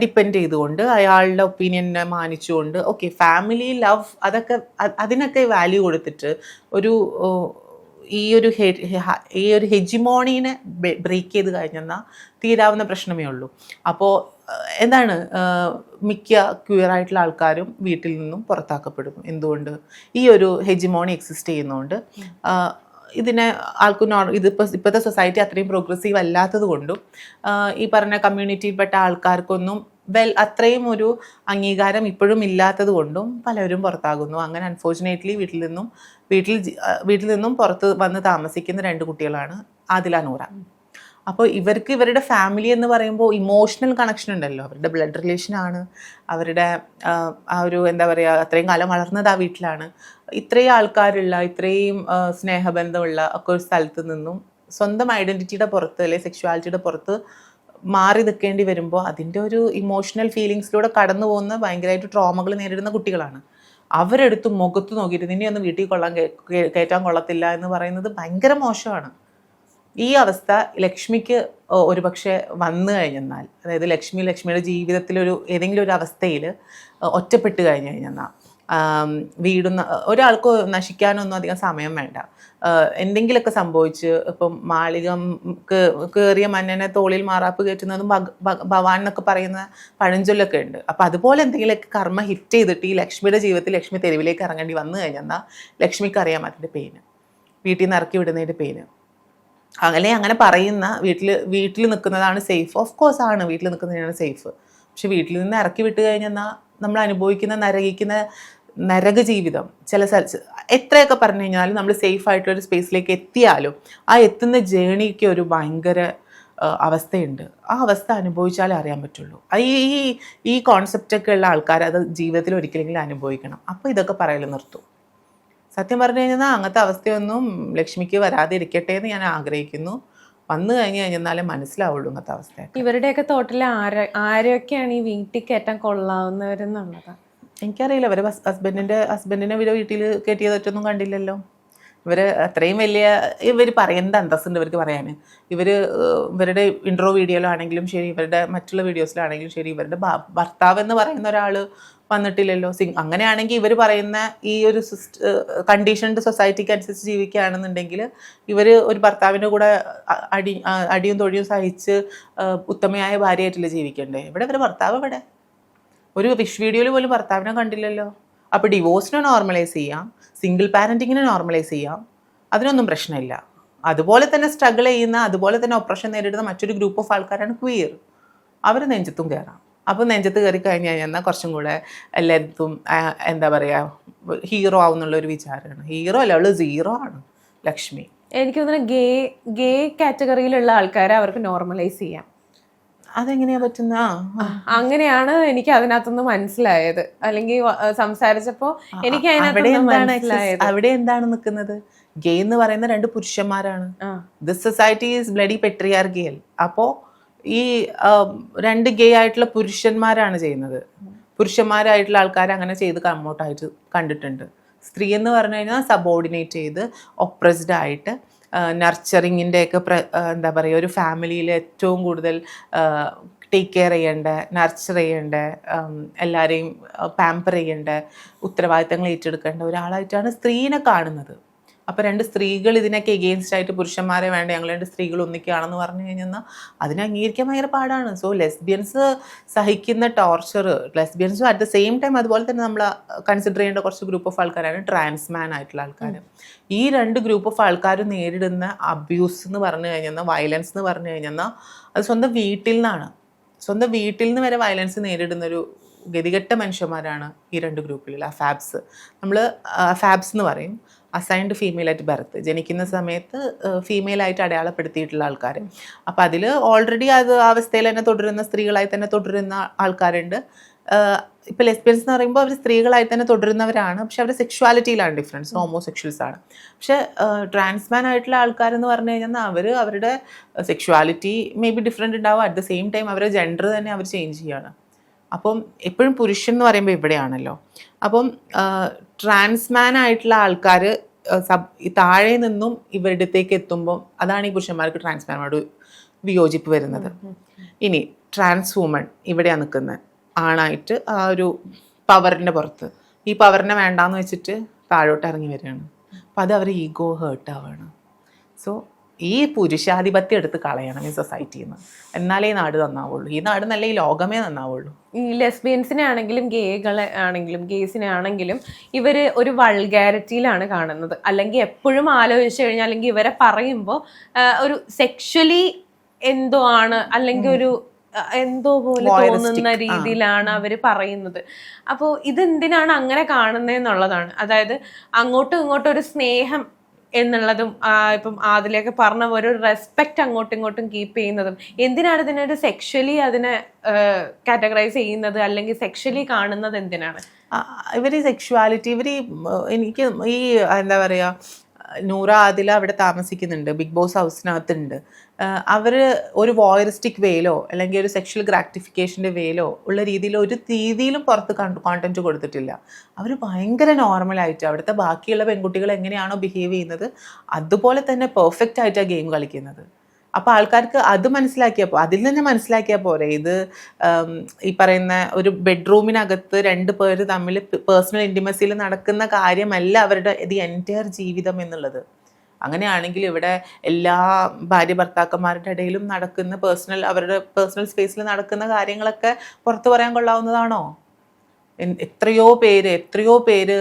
ഡിപ്പെൻഡ് ചെയ്തുകൊണ്ട് അയാളുടെ ഒപ്പീനിയനെ മാനിച്ചുകൊണ്ട് ഓക്കെ ഫാമിലി ലവ് അതിനൊക്കെ വാല്യൂ കൊടുത്തിട്ട് ഈ ഒരു ഹെജിമോണീനെ ബ്രേക്ക് ചെയ്ത് കഴിഞ്ഞെന്നാൽ തീരാവുന്ന പ്രശ്നമേ ഉള്ളൂ. അപ്പോൾ എന്താണ്, മിക്ക ക്യൂറായിട്ടുള്ള ആൾക്കാരും വീട്ടിൽ നിന്നും പുറത്താക്കപ്പെടുന്നു. എന്തുകൊണ്ട്? ഈ ഒരു ഹെജിമോണി എക്സിസ്റ്റ് ചെയ്യുന്നതുകൊണ്ട്. ഇതിനെ ആൾക്കും ഇപ്പോഴത്തെ സൊസൈറ്റി അത്രയും പ്രോഗ്രസീവ് അല്ലാത്തത് കൊണ്ടും ഈ പറഞ്ഞ കമ്മ്യൂണിറ്റിയിൽപ്പെട്ട ആൾക്കാർക്കൊന്നും അത്രയും ഒരു അംഗീകാരം ഇപ്പോഴും ഇല്ലാത്തത് കൊണ്ടും പലരും പുറത്താകുന്നു. അങ്ങനെ അൺഫോർച്ചുനേറ്റ്ലി വീട്ടിൽ നിന്നും പുറത്ത് വന്ന് താമസിക്കുന്ന 2 കുട്ടികളാണ് ആദില, നൂറ. അപ്പോൾ ഇവർക്ക് ഇവരുടെ ഫാമിലി എന്ന് പറയുമ്പോൾ ഇമോഷണൽ കണക്ഷൻ ഉണ്ടല്ലോ, അവരുടെ ബ്ലഡ് റിലേഷനാണ്, അവരുടെ ആ ഒരു എന്താ പറയുക, അത്രയും കാലം വളർന്നത് ആ വീട്ടിലാണ്. ഇത്രയും ആൾക്കാരുള്ള, ഇത്രയും സ്നേഹബന്ധമുള്ള ഒക്കെ ഒരു സ്ഥലത്ത് നിന്നും സ്വന്തം ഐഡൻറ്റിറ്റിയുടെ പുറത്ത് അല്ലെങ്കിൽ സെക്ഷുവാലിറ്റിയുടെ പുറത്ത് മാറി നിൽക്കേണ്ടി വരുമ്പോൾ അതിൻ്റെ ഒരു ഇമോഷണൽ ഫീലിങ്സിലൂടെ കടന്നു പോകുന്ന ഭയങ്കരമായിട്ട് ട്രോമകൾ നേരിടുന്ന കുട്ടികളാണ്. അവരെടുത്ത് മുഖത്ത് നോക്കിയിട്ട് നിന്നെ ഒന്ന് വീട്ടിൽ കയറ്റാൻ കൊള്ളത്തില്ല എന്ന് പറയുന്നത് ഭയങ്കര മോശമാണ്. ഈ അവസ്ഥ ലക്ഷ്മിക്ക് ഒരുപക്ഷെ വന്നു കഴിഞ്ഞെന്നാൽ, അതായത് ലക്ഷ്മിയുടെ ജീവിതത്തിലൊരു ഏതെങ്കിലും ഒരു അവസ്ഥയിൽ ഒറ്റപ്പെട്ട് കഴിഞ്ഞു കഴിഞ്ഞെന്നാൽ, ഒരാൾക്ക് നശിക്കാനൊന്നും അധികം സമയം വേണ്ട. എന്തെങ്കിലുമൊക്കെ സംഭവിച്ച് ഇപ്പം മാളികം കയറിയ മന്നനെ തോളിൽ മാറാപ്പ് കയറ്റുന്നതും ഭവാൻ എന്നൊക്കെ പറയുന്ന പഴഞ്ചൊല്ലൊക്കെ ഉണ്ട്. അപ്പം അതുപോലെ എന്തെങ്കിലുമൊക്കെ കർമ്മ ഹിറ്റ് ചെയ്തിട്ട് ഈ ലക്ഷ്മിയുടെ ജീവിതത്തിൽ ലക്ഷ്മി തെരുവിലേക്ക് ഇറങ്ങേണ്ടി വന്നു കഴിഞ്ഞെന്നാൽ ലക്ഷ്മിക്ക് അറിയാം അതിൻ്റെ പെയിന്, വീട്ടിൽ നിന്ന് ഇറക്കി വിടുന്നതിൻ്റെ പെയിന്. അങ്ങനെ പറയുന്ന വീട്ടിൽ നിൽക്കുന്നതാണ് സേഫ്. ഓഫ് കോഴ്സ് ആണ്, വീട്ടിൽ നിൽക്കുന്നതിനാണ് സേഫ്. പക്ഷെ വീട്ടിൽ നിന്ന് ഇറക്കി വിട്ട് കഴിഞ്ഞെന്നാൽ നമ്മൾ അനുഭവിക്കുന്ന നരക ജീവിതം ചില എത്രയൊക്കെ പറഞ്ഞു കഴിഞ്ഞാലും നമ്മൾ സേഫ് ആയിട്ടൊരു സ്പേസിലേക്ക് എത്തിയാലും ആ എത്തുന്ന ജേണിക്ക് ഒരു ഭയങ്കര അവസ്ഥയുണ്ട്. ആ അവസ്ഥ അനുഭവിച്ചാലേ അറിയാൻ പറ്റുള്ളൂ. ഈ കോൺസെപ്റ്റൊക്കെ ഉള്ള ആൾക്കാർ അത് ജീവിതത്തിൽ ഒരിക്കലെങ്കിലും അനുഭവിക്കണം. അപ്പോൾ ഇതൊക്കെ പറയൽ നിർത്തും. സത്യം പറഞ്ഞു കഴിഞ്ഞാൽ അങ്ങനത്തെ അവസ്ഥയൊന്നും ലക്ഷ്മിക്ക് വരാതിരിക്കട്ടെ എന്ന് ഞാൻ ആഗ്രഹിക്കുന്നു. വന്നു കഴിഞ്ഞ് കഴിഞ്ഞാലേ മനസ്സിലാവുള്ളൂ അങ്ങനത്തെ അവസ്ഥ. ഇവരുടെയൊക്കെ തോട്ടിൽ ആരൊക്കെയാണ് ഈ വീട്ടിൽ കയറ്റാൻ കൊള്ളാവുന്നവരെന്നുള്ളത് എനിക്കറിയില്ല. ഹസ്ബൻഡിനെ ഇവരെ വീട്ടിൽ കയറ്റിയതൊറ്റൊന്നും കണ്ടില്ലല്ലോ. അത്രയും വലിയ ഇവർ പറയുന്നത് അന്തസ്സുണ്ട് ഇവർക്ക് പറയാൻ. ഇവരുടെ ഇൻട്രോ വീഡിയോയിലാണെങ്കിലും ശരി, ഇവരുടെ മറ്റുള്ള വീഡിയോസിലാണെങ്കിലും ശരി, ഇവരുടെ ഭർത്താവ് എന്ന് പറയുന്ന ഒരാൾ വന്നിട്ടില്ലല്ലോ. അങ്ങനെയാണെങ്കിൽ ഇവർ പറയുന്ന ഈ ഒരു കണ്ടീഷൻഡ് സൊസൈറ്റിക്ക് അനുസരിച്ച് ജീവിക്കുകയാണെന്നുണ്ടെങ്കിൽ ഇവർ ഒരു ഭർത്താവിൻ്റെ കൂടെ അടിയും തൊഴിയും സഹിച്ച് ഉത്തമയായ ഭാര്യയായിട്ടില്ല ജീവിക്കണ്ടേ? ഇവരുടെ ഭർത്താവ് ഇവിടെ ഒരു വിഷ് വീഡിയോയിൽ പോലും ഭർത്താവിനെ കണ്ടില്ലല്ലോ. അപ്പോൾ ഡിവോഴ്സിനെ നോർമലൈസ് ചെയ്യാം, സിംഗിൾ പാരൻറ്റിങ്ങിനെ നോർമലൈസ് ചെയ്യാം, അതിനൊന്നും പ്രശ്നമില്ല. അതുപോലെ തന്നെ സ്ട്രഗിൾ ചെയ്യുന്ന, അതുപോലെ തന്നെ ഓപ്പറേഷൻ നേരിടുന്ന മറ്റൊരു ഗ്രൂപ്പ് ഓഫ് ആൾക്കാരാണ് ക്വീർ. അവർ നെഞ്ചത്തും കയറാം. അപ്പോൾ നെഞ്ചത്ത് കയറി കഴിഞ്ഞ് കഴിഞ്ഞാൽ കുറച്ചും കൂടെ എല്ലായിടത്തും എന്താ പറയുക, ഹീറോ ആവുന്നുള്ളൊരു വിചാരമാണ്. ഹീറോ അല്ല, അവൾ സീറോ ആണ് ലക്ഷ്മി. എനിക്ക് തോന്നുന്നു ഗേ കാറ്റഗറിയിലുള്ള ആൾക്കാരെ അവർക്ക് നോർമലൈസ് ചെയ്യാം. അതെങ്ങനെയാ പറ്റുന്ന? അങ്ങനെയാണ് എനിക്ക് അതിനകത്തുനിന്ന് മനസ്സിലായത്. അല്ലെങ്കിൽ സംസാരിച്ചപ്പോ എനിക്ക് അവിടെ എന്താണ് നിൽക്കുന്നത്? ഗേ എന്ന് പറയുന്ന 2 പുരുഷന്മാരാണ്. This society is bloody patriarchal. അപ്പോ ഈ 2 ഗേ ആയിട്ടുള്ള പുരുഷന്മാരാണ് ചെയ്യുന്നത്. പുരുഷന്മാരായിട്ടുള്ള ആൾക്കാർ അങ്ങനെ ചെയ്ത് കമ്മോട്ടായിട്ട് കണ്ടിട്ടുണ്ട്. സ്ത്രീ എന്ന് പറഞ്ഞു കഴിഞ്ഞാൽ സബോർഡിനേറ്റ് ചെയ്ത് ഒപ്രസ്ഡ് ആയിട്ട് നർച്ചറിങ്ങിൻ്റെയൊക്കെ എന്താ പറയുക, ഒരു ഫാമിലിയിൽ ഏറ്റവും കൂടുതൽ ടേക്ക് കെയർ ചെയ്യേണ്ട, നർച്ചർ ചെയ്യേണ്ട, എല്ലാവരെയും പാമ്പർ ചെയ്യേണ്ട, ഉത്തരവാദിത്തങ്ങൾ ഏറ്റെടുക്കേണ്ട ഒരാളായിട്ടാണ് സ്ത്രീനെ കാണുന്നത്. അപ്പോൾ 2 സ്ത്രീകൾ ഇതിനൊക്കെ എഗെയിൻസ്റ്റ് ആയിട്ട് പുരുഷന്മാരെ വേണ്ട, ഞങ്ങൾ 2 സ്ത്രീകൾ ഒന്നിക്കുകയാണെന്ന് പറഞ്ഞു കഴിഞ്ഞാൽ അതിനെ അംഗീകരിക്കാൻ ഭയങ്കര പാടാണ്. സോ ലെസ്ബിയൻസ് സഹിക്കുന്ന ടോർച്ചർ, ലെസ്ബിയൻസും അറ്റ് ദ സെയിം ടൈം അതുപോലെ തന്നെ നമ്മൾ കൺസിഡർ ചെയ്യേണ്ട കുറച്ച് ഗ്രൂപ്പ് ഓഫ് ആൾക്കാരാണ് ട്രാൻസ്മാൻ ആയിട്ടുള്ള ആൾക്കാർ. ഈ 2 ഗ്രൂപ്പ് ഓഫ് ആൾക്കാർ നേരിടുന്ന അബ്യൂസ് എന്ന് പറഞ്ഞു കഴിഞ്ഞാൽ, വയലൻസ് എന്ന് പറഞ്ഞു കഴിഞ്ഞാൽ അത് സ്വന്തം വീട്ടിൽ നിന്നാണ്. സ്വന്തം വീട്ടിൽ നിന്ന് വരെ വയലൻസ് നേരിടുന്നൊരു ഗതികെട്ട മനുഷ്യന്മാരാണ് ഈ 2 ഗ്രൂപ്പിലുള്ള അഫാബ്സ്. നമ്മൾ അഫാബ്സ് എന്ന് പറയും, അസൈൻഡ് ഫീമെയിൽ അറ്റ് ബർത്ത്, ജനിക്കുന്ന സമയത്ത് ഫീമെയിലായിട്ട് അടയാളപ്പെടുത്തിയിട്ടുള്ള ആൾക്കാർ. അപ്പോൾ അതിൽ ഓൾറെഡി അത് അവസ്ഥയിൽ തന്നെ തുടരുന്ന, സ്ത്രീകളായി തന്നെ തുടരുന്ന ആൾക്കാരുണ്ട്. ഇപ്പോൾ ലെസ്ബിയൻസ് എന്ന് പറയുമ്പോൾ അവർ സ്ത്രീകളായി തന്നെ തുടരുന്നവരാണ്, പക്ഷെ അവരുടെ സെക്ഷുവാലിറ്റിയിലാണ് ഡിഫറൻസ്, ഹോമോസെക്ഷൽസ് ആണ്. പക്ഷെ ട്രാൻസ്മാൻ ആയിട്ടുള്ള ആൾക്കാരെന്ന് പറഞ്ഞു കഴിഞ്ഞാൽ അവരുടെ സെക്ഷുവാലിറ്റി മേ ബി ഡിഫറെൻ്റ് ഉണ്ടാവും, അറ്റ് ദ സെയിം ടൈം അവരുടെ ജെൻഡർ തന്നെ അവർ ചേഞ്ച് ചെയ്യുകയാണ്. അപ്പം എപ്പോഴും പുരുഷൻ എന്ന് പറയുമ്പോൾ ഇവിടെയാണല്ലോ. അപ്പം ട്രാൻസ്മാൻ ആയിട്ടുള്ള ആൾക്കാർ താഴെ നിന്നും ഇവരുടെ അടുത്തേക്ക് എത്തുമ്പോൾ അതാണ് ഈ പുരുഷന്മാർക്ക് ട്രാൻസ്മാനോട് വിയോജിപ്പ് വരുന്നത്. ഇനി ട്രാൻസ് വുമൺ ഇവിടെയാണ് നിൽക്കുന്നത്, ആണായിട്ട് ആ ഒരു പവറിൻ്റെ പുറത്ത്. ഈ പവറിനെ വേണ്ടാന്ന് വെച്ചിട്ട് താഴോട്ട് ഇറങ്ങി വരികയാണ്. അപ്പം അത് അവർ ഈഗോ ഹേർട്ട് ആവുകയാണ്. സോ ഈ പുരുഷാധിപത്യം എടുത്ത് കളയണം ഈ സൊസൈറ്റിയിൽ നിന്ന്, എന്നാലേ ഈ നാട് നന്നാവുള്ളൂ. ഈ നാട് നല്ല, ഈ ലോകമേ നന്നാവുള്ളൂ. ഈ ലെസ്ബിയൻസിനെ ആണെങ്കിലും ഗേകളെ ആണെങ്കിലും ഗേസിനെ ആണെങ്കിലും ഇവർ ഒരു വൾഗാരിറ്റിയിലാണ് കാണുന്നത്. അല്ലെങ്കിൽ എപ്പോഴും ആലോചിച്ച് കഴിഞ്ഞാൽ, അല്ലെങ്കിൽ ഇവരെ പറയുമ്പോൾ ഒരു സെക്ഷലി എന്തോ ആണ്, അല്ലെങ്കിൽ ഒരു എന്തോ പോലെ തോന്നുന്ന രീതിയിലാണ് അവർ പറയുന്നത്. അപ്പോൾ ഇതെന്തിനാണ് അങ്ങനെ കാണുന്നതെന്നുള്ളതാണ്. അതായത് അങ്ങോട്ടും ഇങ്ങോട്ടും ഒരു സ്നേഹം എന്നുള്ളതും ഇപ്പം അതിലേക്ക് പറഞ്ഞ ഒരു റെസ്പെക്റ്റ് അങ്ങോട്ടും ഇങ്ങോട്ടും കീപ്പ് ചെയ്യുന്നതും, എന്തിനാണ് ഇതിനൊരു സെക്ഷലി അതിനെ കാറ്റഗറൈസ് ചെയ്യുന്നത്, അല്ലെങ്കിൽ സെക്ഷലി കാണുന്നത് എന്തിനാണ്? ഇവർ ഈ സെക്ഷുവാലിറ്റി, എനിക്ക് ഈ എന്താ പറയുക, നൂറ ആദില അവിടെ താമസിക്കുന്നുണ്ട്, ബിഗ് ബോസ് ഹൗസിനകത്തുണ്ട്. അവർ ഒരു വോയറിസ്റ്റിക് വേയിലോ അല്ലെങ്കിൽ ഒരു സെക്ഷൽ ഗ്രാറ്റിഫിക്കേഷൻ്റെ വേയിലോ ഉള്ള രീതിയിലും പുറത്ത് കോണ്ടന്റ് കൊടുത്തിട്ടില്ല. അവർ ഭയങ്കര നോർമലായിട്ട് അവിടുത്തെ ബാക്കിയുള്ള പെൺകുട്ടികൾ എങ്ങനെയാണോ ബിഹേവ് ചെയ്യുന്നത് അതുപോലെ തന്നെ പെർഫെക്റ്റ് ആയിട്ടാണ് ഗെയിം കളിക്കുന്നത്. അപ്പോൾ ആൾക്കാർക്ക് അത് മനസ്സിലാക്കിയപ്പോൾ അതിൽ തന്നെ മനസ്സിലാക്കിയാൽ പോരെ ഇത് ഈ പറയുന്ന ഒരു ബെഡ്റൂമിനകത്ത് 2 പേര് തമ്മിൽ പേഴ്സണൽ ഇൻറ്റിമസിയിൽ നടക്കുന്ന കാര്യമല്ല അവരുടെ എൻറ്റയർ ജീവിതം എന്നുള്ളത്. അങ്ങനെയാണെങ്കിൽ ഇവിടെ എല്ലാ ഭാര്യ ഭർത്താക്കന്മാരുടെ ഇടയിലും നടക്കുന്ന അവരുടെ പേഴ്സണൽ സ്പേസിൽ നടക്കുന്ന കാര്യങ്ങളൊക്കെ പുറത്തു പറയാൻ കൊള്ളാവുന്നതാണോ? എത്രയോ പേര്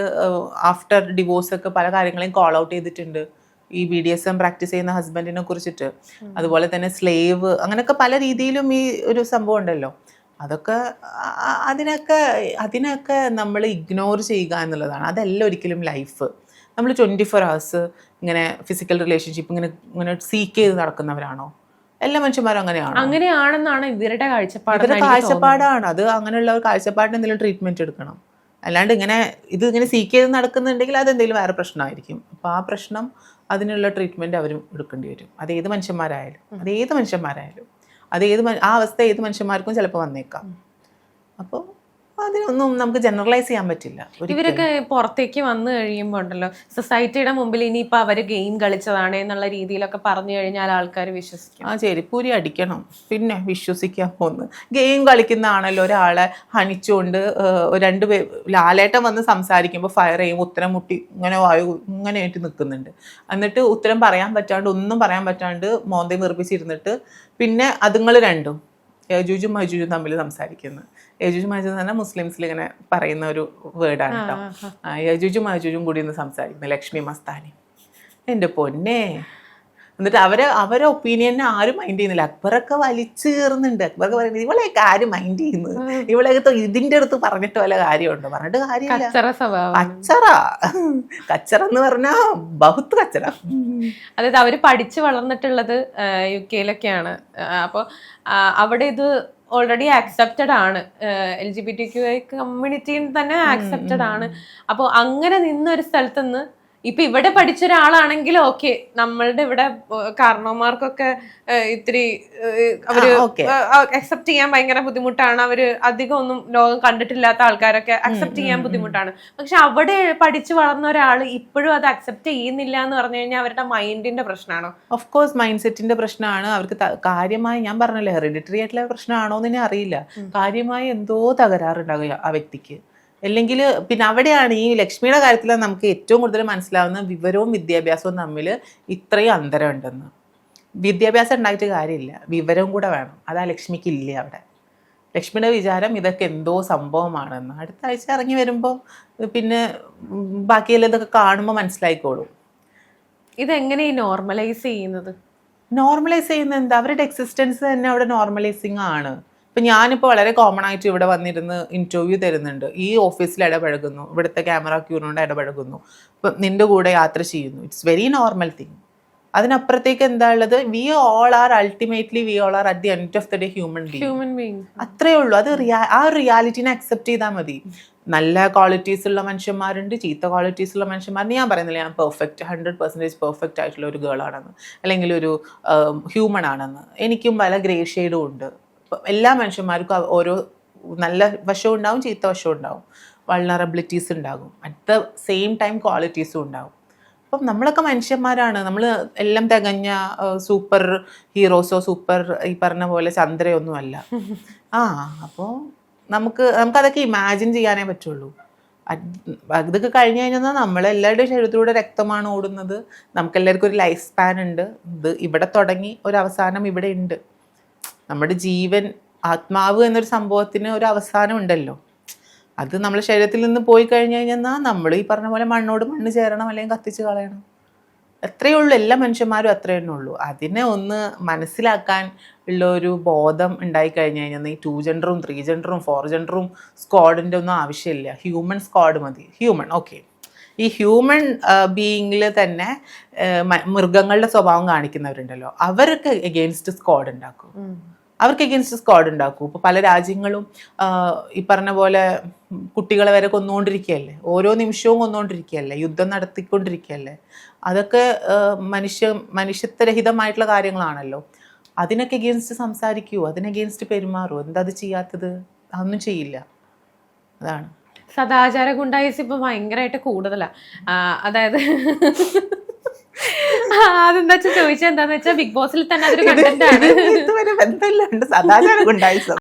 ആഫ്റ്റർ ഡിവോഴ്സൊക്കെ പല കാര്യങ്ങളെയും കോൾ ഔട്ട് ചെയ്തിട്ടുണ്ട്. ഈ BDSM പ്രാക്ടീസ് ചെയ്യുന്ന ഹസ്ബൻഡിനെ കുറിച്ചിട്ട്, അതുപോലെ തന്നെ സ്ലേവ്, അങ്ങനെയൊക്കെ പല രീതിയിലും ഈ ഒരു സംഭവം ഉണ്ടല്ലോ. അതിനൊക്കെ നമ്മൾ ഇഗ്നോർ ചെയ്യുക എന്നുള്ളതാണ്. അതല്ല ഒരിക്കലും ലൈഫ്. നമ്മൾ 24 hours ഇങ്ങനെ ഫിസിക്കൽ റിലേഷൻഷിപ്പ് ഇങ്ങനെ സീക്ക് ചെയ്ത് നടക്കുന്നവരാണോ? എല്ലാ മനുഷ്യന്മാരും അങ്ങനെയാണെന്നാണ് ഇവരുടെ കാഴ്ചപ്പാടാണ് അത്. അങ്ങനെയുള്ള ഒരു കാഴ്ചപ്പാടിന് എന്തെങ്കിലും ട്രീറ്റ്മെന്റ് എടുക്കണം. അല്ലാണ്ട് ഇങ്ങനെ സീക്ക് ചെയ്ത് നടക്കുന്നുണ്ടെങ്കിൽ അതെന്തെങ്കിലും വേറെ പ്രശ്നമായിരിക്കും. അപ്പോൾ ആ പ്രശ്നം, അതിനുള്ള ട്രീറ്റ്മെൻറ്റ് അവരും എടുക്കേണ്ടി വരും. അതേത് മനുഷ്യന്മാരായാലും ആ അവസ്ഥ ഏത് മനുഷ്യന്മാർക്കും ചിലപ്പോൾ വന്നേക്കാം. അപ്പോൾ അതിനൊന്നും നമുക്ക് ജനറലൈസ് ചെയ്യാൻ പറ്റില്ല. ഇവരൊക്കെ പുറത്തേക്ക് വന്നു കഴിയുമ്പോൾ ഉണ്ടല്ലോ, സൊസൈറ്റിയുടെ മുമ്പിൽ ഇനിയിപ്പോൾ അവർ ഗെയിം കളിച്ചതാണ് എന്നുള്ള രീതിയിലൊക്കെ പറഞ്ഞു കഴിഞ്ഞാൽ ആൾക്കാർ വിശ്വസിക്കും. ചെരിപ്പൂരി അടിക്കണം, പിന്നെ വിശ്വസിക്കാൻ പോകുന്നു. ഗെയിം കളിക്കുന്നതാണല്ലോ ഒരാളെ ഹണിച്ചുകൊണ്ട് 2 പേർ ലാലേട്ടൻ വന്ന് സംസാരിക്കുമ്പോൾ ഫയർ ചെയ്യും, ഉത്തരം മുട്ടി ഇങ്ങനെ ആയിട്ട് നിൽക്കുന്നുണ്ട്. എന്നിട്ട് ഉത്തരം ഒന്നും പറയാൻ പറ്റാണ്ട് മോന്തയും വീർപ്പിച്ചിരുന്നിട്ട് പിന്നെ അതുങ്ങൾ രണ്ടും യജൂജും മജൂജും തമ്മിൽ സംസാരിക്കുന്നു. യജൂജും മജൂജ് എന്ന് പറഞ്ഞാൽ മുസ്ലിംസിൽ ഇങ്ങനെ പറയുന്ന ഒരു വേർഡാണ് കേട്ടോ. യജൂജും മജൂജും കൂടി ഒന്ന് സംസാരിക്കുന്നു, ലക്ഷ്മി മസ്താനി. എൻ്റെ പൊന്നെ. എന്നിട്ട് അവരെ ഒപ്പീനിയനെ ആരും മൈൻഡ് ചെയ്യുന്നില്ല. അക്ബറൊക്കെ വലിച്ചു കയറുന്നുണ്ട്. അക്ബറൊക്കെ പറയുന്നത് ഇവളെയൊക്കെ ആരും മൈൻഡ് ചെയ്യുന്നു, ഇവളെയൊക്കെ ഇതിൻ്റെ അടുത്ത് പറഞ്ഞിട്ട് വല്ല കാര്യമുണ്ടോ? പറഞ്ഞിട്ട് കാര്യമില്ല. കച്ചറ എന്ന് പറഞ്ഞാൽ ബഹുത്ത് കച്ചറ. അതായത് അവര് പഠിച്ചു വളർന്നിട്ടുള്ളത് UK-ലൊക്കെയാണ്. അപ്പോൾ അവിടെ ഇത് ഓൾറെഡി ആക്സെപ്റ്റഡ് ആണ്, LGBTQI കമ്മ്യൂണിറ്റിയിൽ തന്നെ ആക്സെപ്റ്റഡ് ആണ്. അപ്പോൾ അങ്ങനെ നിന്നൊരു സ്ഥലത്തുനിന്ന് ഇപ്പൊ ഇവിടെ പഠിച്ച ഒരാളാണെങ്കിൽ ഓക്കെ, നമ്മളുടെ ഇവിടെ കാരണവന്മാർക്കൊക്കെ ഇത്തിരി അവര് അക്സെപ്റ്റ് ചെയ്യാൻ ഭയങ്കര ബുദ്ധിമുട്ടാണ്. അവര് അധികം ഒന്നും ലോകം കണ്ടിട്ടില്ലാത്ത ആൾക്കാരൊക്കെ അക്സെപ്റ്റ് ചെയ്യാൻ ബുദ്ധിമുട്ടാണ്. പക്ഷെ അവിടെ പഠിച്ചു വളർന്ന ഒരാൾ ഇപ്പോഴും അത് അക്സെപ്റ്റ് ചെയ്യുന്നില്ല എന്ന് പറഞ്ഞു കഴിഞ്ഞാൽ അവരുടെ മൈൻഡിന്റെ പ്രശ്നമാണോ? ഓഫ് കോഴ്സ് മൈൻഡ് സെറ്റിന്റെ പ്രശ്നമാണ്. അവർക്ക് കാര്യമായി, ഞാൻ പറഞ്ഞല്ലോ, ഹെറിഡിറ്ററി ആയിട്ടുള്ള പ്രശ്നമാണോ എന്ന് അറിയില്ല, കാര്യമായി എന്തോ തകരാറുണ്ടാകുക ആ വ്യക്തിക്ക്. അല്ലെങ്കിൽ പിന്നെ അവിടെയാണ് ഈ ലക്ഷ്മിയുടെ കാര്യത്തിൽ നമുക്ക് ഏറ്റവും കൂടുതൽ മനസ്സിലാവുന്ന വിവരവും വിദ്യാഭ്യാസവും തമ്മിൽ ഇത്രയും അന്തരം ഉണ്ടെന്ന്. വിദ്യാഭ്യാസം ഉണ്ടായിട്ട് കാര്യമില്ല, വിവരവും കൂടെ വേണം. അതാ ലക്ഷ്മിക്ക് ഇല്ല അവിടെ. ലക്ഷ്മിയുടെ വിചാരം ഇതൊക്കെ എന്തോ സംഭവമാണെന്ന്. അടുത്ത ആഴ്ച ഇറങ്ങി വരുമ്പോൾ പിന്നെ ബാക്കിയെല്ലാം ഇതൊക്കെ കാണുമ്പോൾ മനസ്സിലായിക്കോളും. ഇതെങ്ങനെ നോർമലൈസ് ചെയ്യുന്നത്? നോർമലൈസ് ചെയ്യുന്നത് എന്താ? അവരുടെ എക്സിസ്റ്റൻസ് തന്നെ അവിടെ നോർമലൈസിങ് ആണ്. ഇപ്പം ഞാനിപ്പോൾ വളരെ കോമൺ ആയിട്ട് ഇവിടെ വന്നിരുന്ന് ഇൻ്റർവ്യൂ തരുന്നുണ്ട്, ഈ ഓഫീസിൽ ഇടപഴകുന്നു, ഇവിടുത്തെ ക്യാമറ ക്യൂനോട് ഇടപഴകുന്നു, ഇപ്പം നിൻ്റെ കൂടെ യാത്ര ചെയ്യുന്നു. It's very normal thing. അതിനപ്പുറത്തേക്ക് എന്താ ഉള്ളത്? We all are ultimately at the end of the day human being. അത്രേ ഉള്ളൂ. അത് ആ ഒരു റിയാലിറ്റിനെ അക്സെപ്റ്റ് ചെയ്താൽ മതി. നല്ല ക്വാളിറ്റീസ് ഉള്ള മനുഷ്യന്മാരുണ്ട്, ചീത്ത ക്വാളിറ്റീസ് ഉള്ള മനുഷ്യന്മാരുണ്ട്. ഞാൻ പറയുന്നില്ല ഞാൻ 100% പെർഫെക്റ്റ് ആയിട്ടുള്ള ഒരു ഗേൾ ആണെന്ന്, അല്ലെങ്കിൽ ഒരു ഹ്യൂമൺ ആണെന്ന്. എനിക്കും പല ഗ്രേ ഷെയ്ഡും ഉണ്ട്. എല്ലാ മനുഷ്യന്മാർക്കും ഓരോ നല്ല വശവും ഉണ്ടാവും, ചീത്ത വശവും ഉണ്ടാവും, വൾണറബിലിറ്റീസ് ഉണ്ടാകും, അറ്റ് ദ സെയിം ടൈം ക്വാളിറ്റീസും ഉണ്ടാവും. അപ്പം നമ്മളൊക്കെ മനുഷ്യന്മാരാണ്. നമ്മൾ എല്ലാം തികഞ്ഞ സൂപ്പർ ഹീറോസോ സൂപ്പർ ഈ പറഞ്ഞ പോലെ ചന്ദ്രയൊന്നുമല്ല. അപ്പോൾ നമുക്കതൊക്കെ ഇമാജിൻ ചെയ്യാനേ പറ്റുള്ളൂ. ഇതൊക്കെ കഴിഞ്ഞ് കഴിഞ്ഞാൽ നമ്മളെല്ലാവരുടെയും ശരീരത്തിലൂടെ രക്തമാണ് ഓടുന്നത്. നമുക്കെല്ലാവർക്കും ഒരു ലൈഫ് സ്പാൻ ഉണ്ട്. ഇത് ഇവിടെ തുടങ്ങി ഒരു അവസാനം ഇവിടെ ഉണ്ട്. നമ്മുടെ ജീവൻ, ആത്മാവ് എന്നൊരു സംഭവത്തിന് ഒരു അവസാനം ഉണ്ടല്ലോ. അത് നമ്മുടെ ശരീരത്തിൽ നിന്ന് പോയി കഴിഞ്ഞ് കഴിഞ്ഞാൽ നമ്മൾ ഈ പറഞ്ഞ പോലെ മണ്ണോട് മണ്ണ് ചേരണം, അല്ലെങ്കിൽ കത്തിച്ച് കളയണം. എത്രയേ ഉള്ളൂ. എല്ലാ മനുഷ്യന്മാരും അത്രയേ ഉള്ളൂ. അതിനെ ഒന്ന് മനസ്സിലാക്കാൻ ഉള്ള ഒരു ബോധം ഉണ്ടായി കഴിഞ്ഞ് കഴിഞ്ഞാൽ ഈ 2 ജെൻഡറും 3 ജെൻഡറും 4 ജെൻഡറും സ്ക്വാഡിൻ്റെ ഒന്നും ആവശ്യമില്ല. ഹ്യൂമൻ സ്ക്വാഡ് മതി. Human okay. ഈ ഹ്യൂമൻ ബീയിങ്ങിൽ തന്നെ മൃഗങ്ങളുടെ സ്വഭാവം കാണിക്കുന്നവരുണ്ടല്ലോ, അവർക്ക് എഗെയിൻസ്റ്റ് സ്ക്വാഡ് ഉണ്ടാക്കും. അവർക്ക് എഗെയിൻസ്റ്റ് സ്ക്വാഡ് ഉണ്ടാക്കും. ഇപ്പോൾ പല രാജ്യങ്ങളും ഈ പറഞ്ഞ പോലെ കുട്ടികളെ വരെ കൊന്നുകൊണ്ടിരിക്കുകയല്ലേ, ഓരോ നിമിഷവും കൊന്നുകൊണ്ടിരിക്കുകയല്ലേ, യുദ്ധം നടത്തിക്കൊണ്ടിരിക്കുകയല്ലേ. അതൊക്കെ മനുഷ്യത്വരഹിതമായിട്ടുള്ള കാര്യങ്ങളാണല്ലോ. അതിനൊക്കെ എഗെയിൻസ്റ്റ് സംസാരിക്കൂ, അതിനെഗെയിൻസ്റ്റ് പെരുമാറൂ. എന്താ അത് ചെയ്യാത്തത്? അതൊന്നും ചെയ്യില്ല. അതാണ് സദാചാര ഗുണ്ടായിസ് ഇപ്പൊ ഭയങ്കരമായിട്ട് കൂടുതലാ. അതായത് അതെന്താ വെച്ചാൽ ചോദിച്ചാൽ എന്താന്ന് വെച്ചാൽ ബിഗ് ബോസിൽ തന്നെ അതൊരു കണ്ടന്റ് ആണ്. ഇതുവരെ ബന്ധമില്ല സദാചാര ഗുണ്ടായിസം.